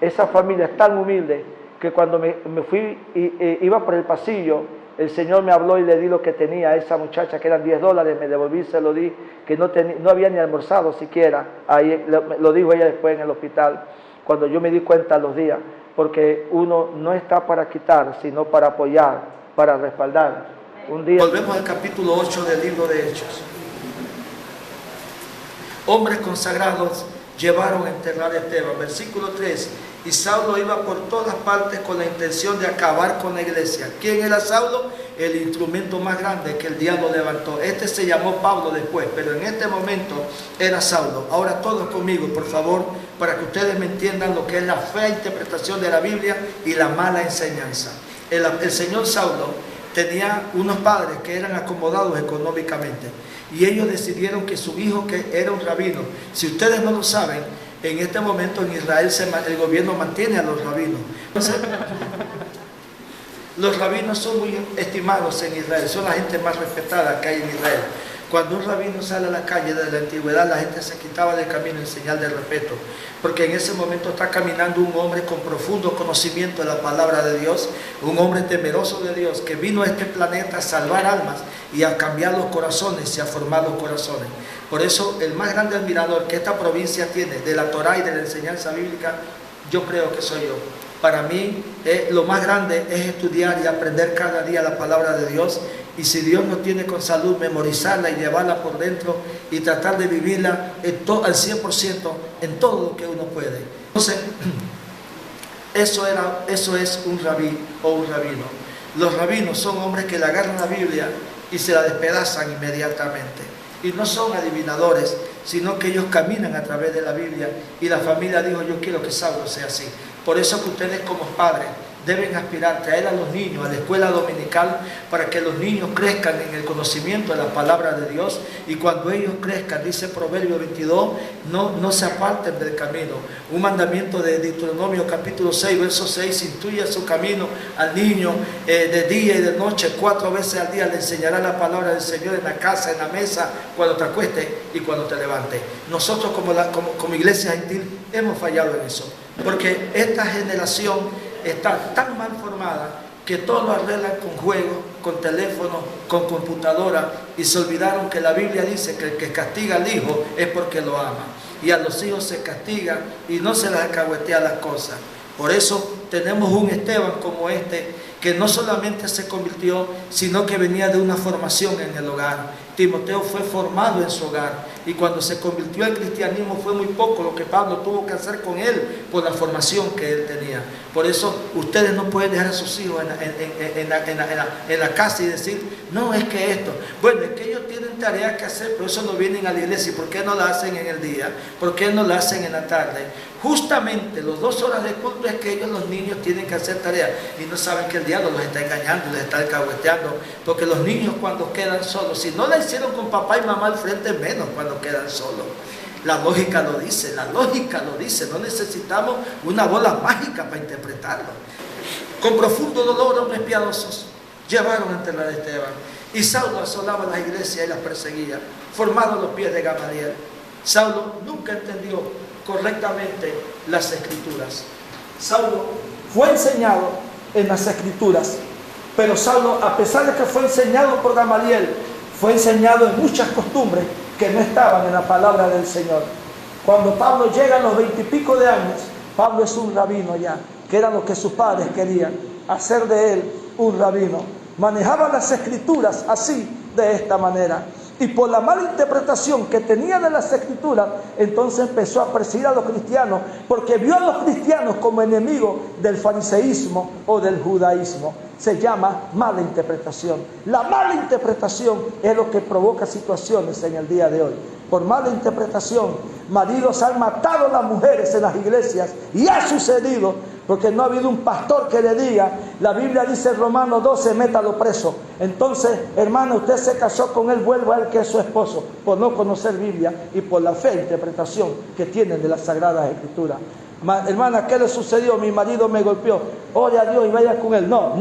esa familia es tan humilde que cuando me fui y iba por el pasillo, el Señor me habló y le di lo que tenía a esa muchacha, que eran $10, me devolví, se lo di, que no había ni almorzado siquiera. Ahí lo dijo ella después en el hospital. Cuando yo me di cuenta a los días, porque uno no está para quitar, sino para apoyar, para respaldar. Un día... Volvemos al capítulo 8 del libro de Hechos. Hombres consagrados llevaron a enterrar a Esteban. Versículo 3. Y Saulo iba por todas partes con la intención de acabar con la iglesia. ¿Quién era Saulo? El instrumento más grande que el diablo levantó. Este se llamó Pablo después, pero en este momento era Saulo. Ahora todos conmigo, por favor, para que ustedes me entiendan lo que es la fea interpretación de la Biblia y la mala enseñanza. El señor Saulo tenía unos padres que eran acomodados económicamente y ellos decidieron que su hijo, que era un rabino, si ustedes no lo saben, en este momento en Israel el gobierno mantiene a los rabinos. Entonces, los rabinos son muy estimados en Israel, son la gente más respetada que hay en Israel. Cuando un rabino sale a la calle desde la antigüedad, la gente se quitaba del camino en señal de respeto, porque en ese momento está caminando un hombre con profundo conocimiento de la palabra de Dios, un hombre temeroso de Dios, que vino a este planeta a salvar almas y a cambiar los corazones y a formar los corazones. Por eso el más grande admirador que esta provincia tiene de la Torá y de la enseñanza bíblica, yo creo que soy yo. Para mí lo más grande es estudiar y aprender cada día la palabra de Dios, y si Dios nos tiene con salud, memorizarla y llevarla por dentro y tratar de vivirla al 100% en todo lo que uno puede. Entonces, eso es un rabí o un rabino. Los rabinos son hombres que le agarran la Biblia y se la despedazan inmediatamente. Y no son adivinadores, sino que ellos caminan a través de la Biblia, y la familia dijo, yo quiero que Saulo sea así. Por eso que ustedes como padres deben aspirar, traer a los niños a la escuela dominical para que los niños crezcan en el conocimiento de la palabra de Dios, y cuando ellos crezcan, dice Proverbio 22, no se aparten del camino. Un mandamiento de Deuteronomio capítulo 6, verso 6, instruye su camino al niño de día y de noche, 4 veces al día le enseñará la palabra del Señor en la casa, en la mesa, cuando te acuestes y cuando te levantes. Nosotros como iglesia gentil hemos fallado en eso, porque esta generación está tan mal formada que todo lo arreglan con juegos, con teléfonos, con computadora, y se olvidaron que la Biblia dice que el que castiga al hijo es porque lo ama, y a los hijos se castiga y no se les alcahuetea las cosas. Por eso tenemos un Esteban como este, que no solamente se convirtió, sino que venía de una formación en el hogar. Timoteo fue formado en su hogar, y cuando se convirtió al cristianismo fue muy poco lo que Pablo tuvo que hacer con él por la formación que él tenía. Por eso ustedes no pueden dejar a sus hijos en la casa y decir, no, es que esto, bueno, es que ellos tienen tareas que hacer, pero eso no vienen a la iglesia. ¿Y por qué no la hacen en el día? ¿Por qué no la hacen en la tarde? Justamente las 2 horas de culto es que ellos, los niños, tienen que hacer tareas, y no saben que el diablo los está engañando, les está alcahueteando, porque los niños cuando quedan solos, si no la hicieron con papá y mamá al frente, menos cuando quedan solos. La lógica lo dice, no necesitamos una bola mágica para interpretarlo. Con profundo dolor, hombres piadosos llevaron ante la de Esteban, y Saulo asolaba las iglesias y las perseguía, formado a los pies de Gamaliel. Saulo nunca entendió correctamente las escrituras. Saulo fue enseñado en las escrituras, pero Saulo, a pesar de que fue enseñado por Gamaliel, fue enseñado en muchas costumbres que no estaban en la palabra del Señor. Cuando Pablo llega a los 20 y pico de años, Pablo es un rabino ya, que era lo que sus padres querían, hacer de él un rabino. Manejaba las escrituras así, de esta manera. Y por la mala interpretación que tenía de las escrituras, entonces empezó a perseguir a los cristianos, porque vio a los cristianos como enemigos del fariseísmo o del judaísmo. Se llama mala interpretación. La mala interpretación es lo que provoca situaciones en el día de hoy. Por mala interpretación, maridos han matado a las mujeres en las iglesias, y ha sucedido porque no ha habido un pastor que le diga, la Biblia dice en Romanos 12, métalo preso. Entonces, hermano, usted se casó con él, vuelva a él que es su esposo, por no conocer Biblia y por la fe e interpretación que tienen de las Sagradas Escrituras. Hermana, ¿qué le sucedió? Mi marido me golpeó. Ore a Dios y vaya con él. No.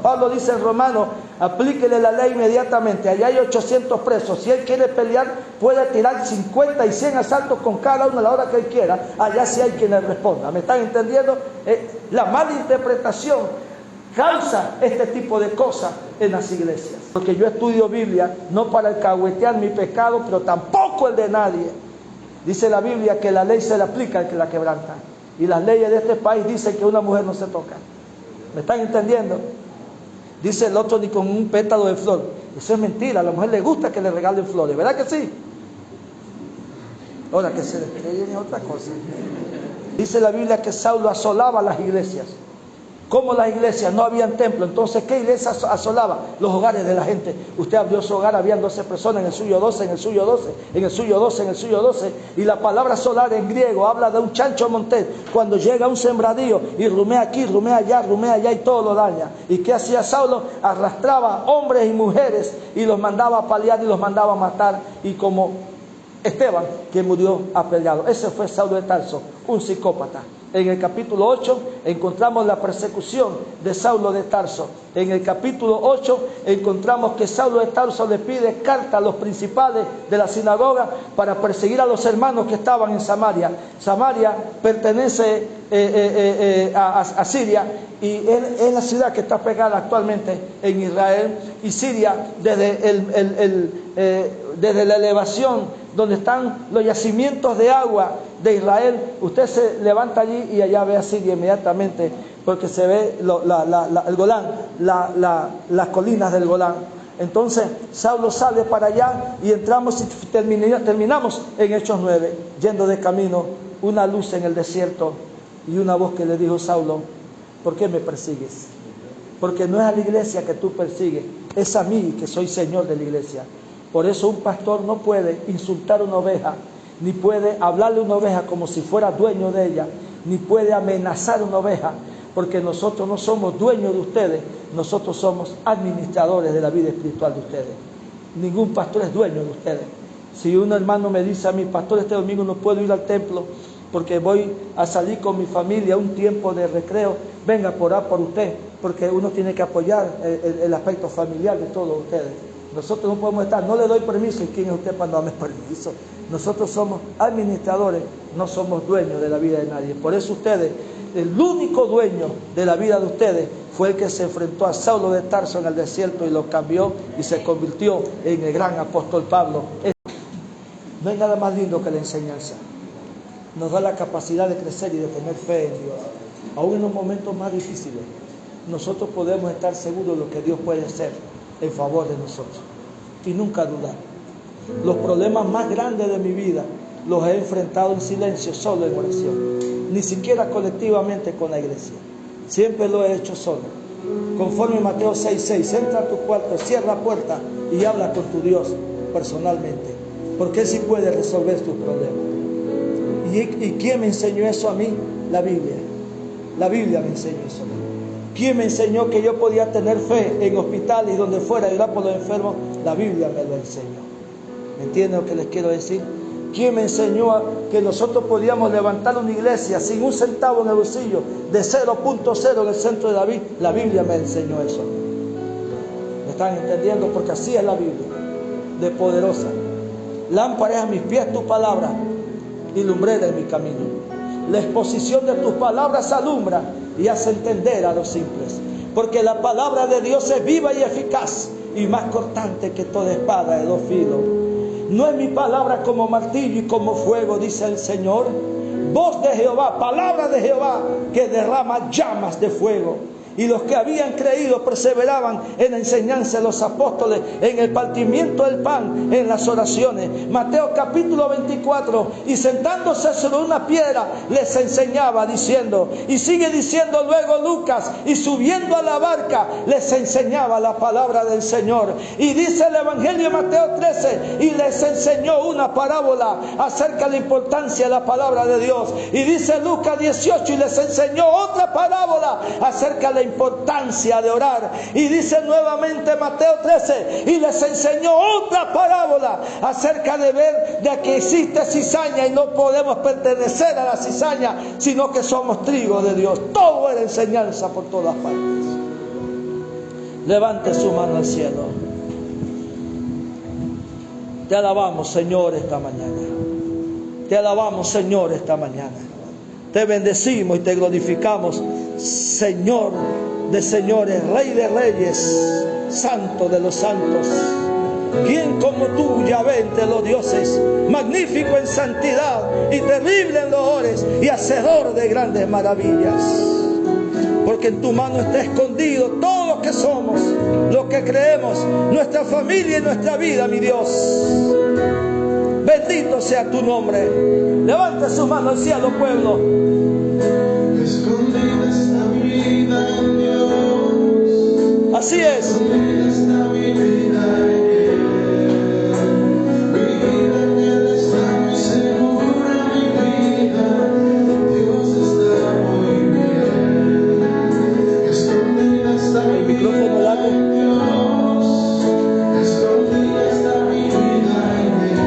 Pablo dice en Romanos, aplíquele la ley inmediatamente. Allá hay 800 presos. Si él quiere pelear, puede tirar 50 y 100 asaltos con cada uno a la hora que él quiera. Allá sí hay quien le responda. ¿Me están entendiendo? La mala interpretación causa este tipo de cosas en las iglesias. Porque yo estudio Biblia no para alcahuetear mi pecado, pero tampoco el de nadie. Dice la Biblia que la ley se le aplica al que la quebranta. Y las leyes de este país dicen que una mujer no se toca. ¿Me están entendiendo? Dice el otro, ni con un pétalo de flor. Eso es mentira. A la mujer le gusta que le regalen flores. ¿Verdad que sí? Ahora, que se creen es otra cosa. Dice la Biblia que Saulo asolaba las iglesias. Como las iglesias no habían templo, entonces ¿qué iglesia asolaba? Los hogares de la gente. Usted abrió su hogar, habían 12 personas, en el suyo 12, en el suyo 12, en el suyo 12, en el suyo 12. Y la palabra solar en griego habla de un chancho montés. Cuando llega un sembradío y rumea aquí, rumea allá y todo lo daña. ¿Y qué hacía Saulo? Arrastraba hombres y mujeres y los mandaba a paliar y los mandaba a matar. Y como Esteban, que murió apedreado. Ese fue Saulo de Tarso, un psicópata. En el capítulo 8 encontramos la persecución de Saulo de Tarso. En el capítulo 8 encontramos que Saulo de Tarso le pide carta a los principales de la sinagoga para perseguir a los hermanos que estaban en Samaria. Samaria pertenece a Siria, y es la ciudad que está pegada actualmente en Israel. Y Siria, desde la elevación donde están los yacimientos de agua de Israel, usted se levanta allí y allá ve a Siria inmediatamente, porque se ve el Golán, las colinas del Golán. Entonces Saulo sale para allá y entramos y terminamos en Hechos 9, yendo de camino, una luz en el desierto y una voz que le dijo: Saulo, ¿por qué me persigues? Porque no es a la iglesia que tú persigues, es a mí, que soy Señor de la iglesia. Por eso un pastor no puede insultar a una oveja, ni puede hablarle a una oveja como si fuera dueño de ella, ni puede amenazar a una oveja, porque nosotros no somos dueños de ustedes, nosotros somos administradores de la vida espiritual de ustedes. Ningún pastor es dueño de ustedes. Si un hermano me dice a mi pastor, este domingo no puedo ir al templo porque voy a salir con mi familia a un tiempo de recreo, venga por orar por usted, porque uno tiene que apoyar el aspecto familiar de todos ustedes. Nosotros no podemos estar, no le doy permiso. ¿Y quién es usted para darme permiso? Nosotros somos administradores, no somos dueños de la vida de nadie. Por eso ustedes, el único dueño de la vida de ustedes fue el que se enfrentó a Saulo de Tarso en el desierto y lo cambió y se convirtió en el gran apóstol Pablo. No hay nada más lindo que la enseñanza. Nos da la capacidad de crecer y de tener fe en Dios. Aún en los momentos más difíciles, nosotros podemos estar seguros de lo que Dios puede hacer en favor de nosotros y nunca dudar. Los problemas más grandes de mi vida los he enfrentado en silencio, solo en oración, ni siquiera colectivamente con la iglesia. Siempre lo he hecho solo. Conforme Mateo 6:6, entra a tu cuarto, cierra la puerta y habla con tu Dios personalmente, porque Él sí puede resolver tus problemas. ¿Y quién me enseñó eso a mí? La Biblia. La Biblia me enseñó eso a mí. ¿Quién me enseñó que yo podía tener fe en hospitales y donde fuera y orar por los enfermos? La Biblia me lo enseñó. ¿Me entienden lo que les quiero decir? ¿Quién me enseñó que nosotros podíamos levantar una iglesia sin un centavo en el bolsillo, de 0.0 en el centro de David? La Biblia me enseñó eso. ¿Me están entendiendo? Porque así es la Biblia, de poderosa. Lámpara es a mis pies tu palabra y lumbrera en mi camino. La exposición de tus palabras alumbra y hace entender a los simples. Porque la palabra de Dios es viva y eficaz y más cortante que toda espada de dos filos. No es mi palabra como martillo y como fuego, dice el Señor. Voz de Jehová, palabra de Jehová que derrama llamas de fuego. Y los que habían creído perseveraban en la enseñanza de los apóstoles, en el partimiento del pan, en las oraciones. Mateo capítulo 24. Y sentándose sobre una piedra les enseñaba diciendo, y sigue diciendo luego Lucas, y subiendo a la barca les enseñaba la palabra del Señor. Y dice el Evangelio de Mateo 13, y les enseñó una parábola acerca de la importancia de la palabra de Dios. Y dice Lucas 18, y les enseñó otra parábola acerca de la importancia de orar. Y dice nuevamente Mateo 13, y les enseñó otra parábola acerca de ver de que existe cizaña y no podemos pertenecer a la cizaña, sino que somos trigo de Dios. Todo era enseñanza por todas partes. Levante su mano al cielo. Te alabamos, Señor, esta mañana. Te alabamos, Señor, esta mañana. Te bendecimos y te glorificamos, Señor de señores, Rey de reyes, Santo de los santos. ¿Quién como tú, Yahvé, entre los dioses? Magnífico en santidad y terrible en loores y hacedor de grandes maravillas. Porque en tu mano está escondido todo lo que somos, lo que creemos, nuestra familia y nuestra vida, mi Dios. Bendito sea tu nombre. Levante su mano al cielo, pueblo. Escondida está mi vida en Dios. Así es. Escondida está mi vida en Él. Mi vida en Él está muy segura, mi vida. Dios está muy bien. Escondida está mi vida en Dios. Escondida está mi vida en Él.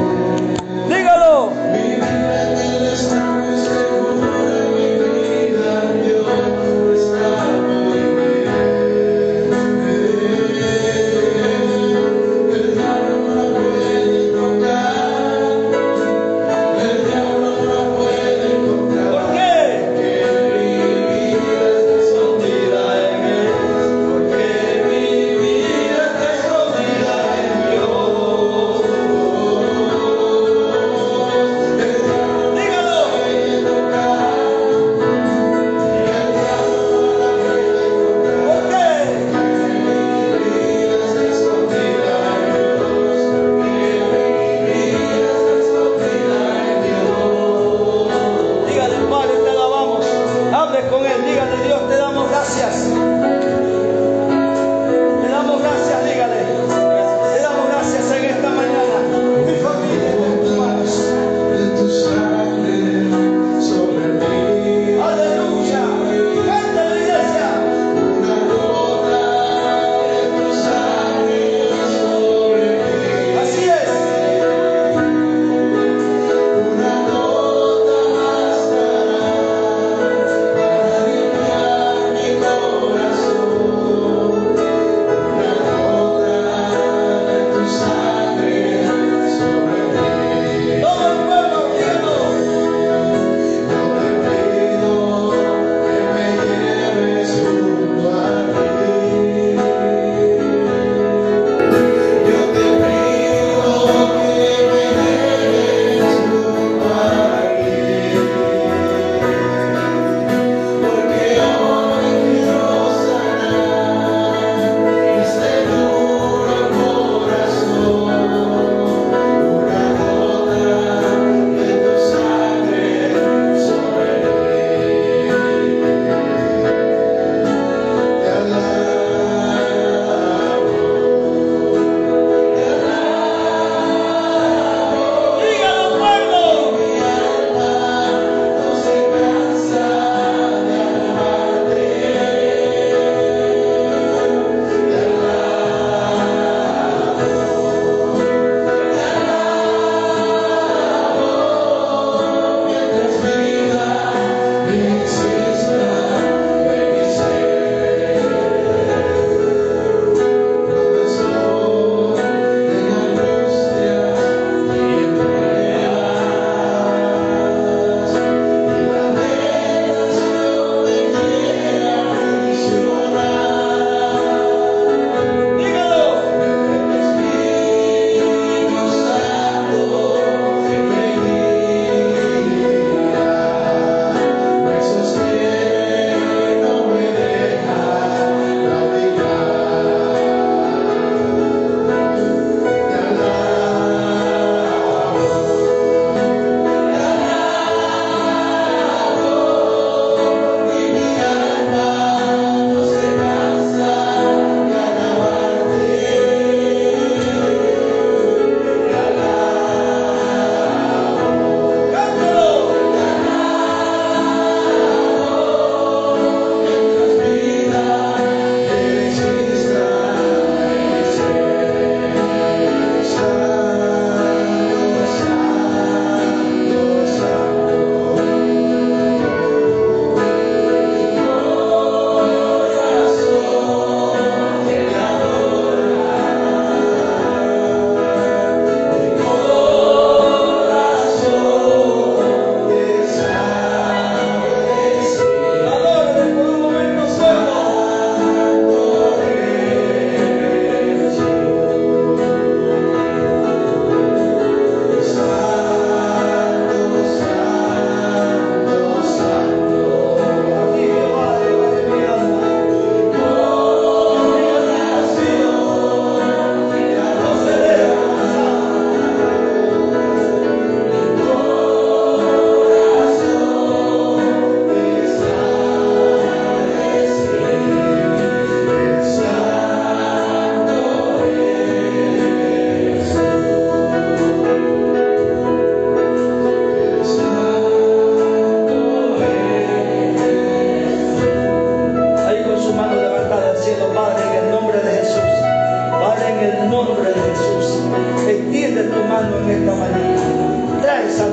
Dígalo. Mi vida en Él está muy segura, mi vida en Dios está muy bien.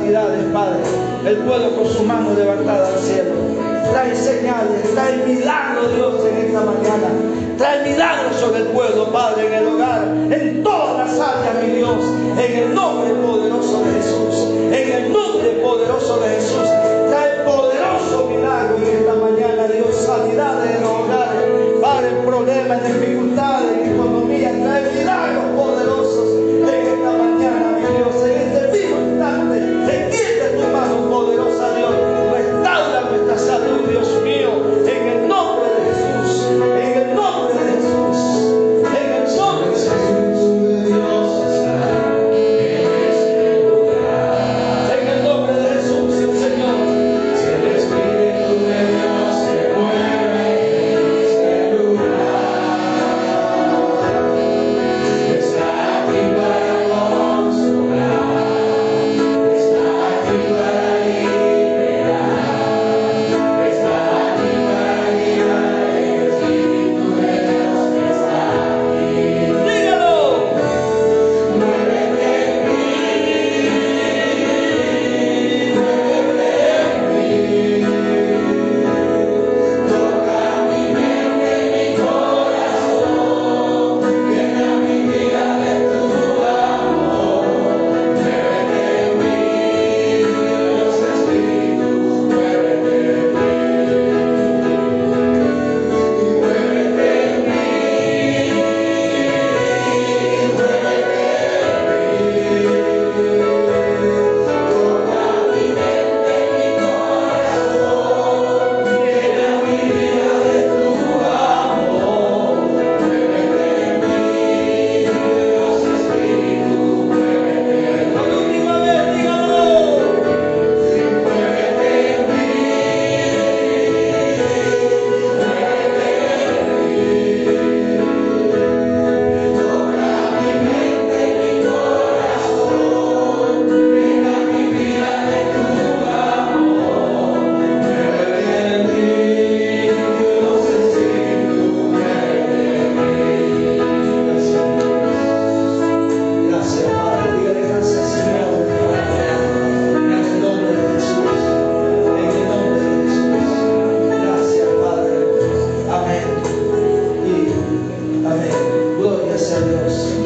sanidades, Padre. El pueblo con su mano levantada al cielo. Trae señales, trae milagros, Dios, en esta mañana. Trae milagros sobre el pueblo, Padre, en el hogar, en todas las áreas, mi Dios, en el nombre poderoso de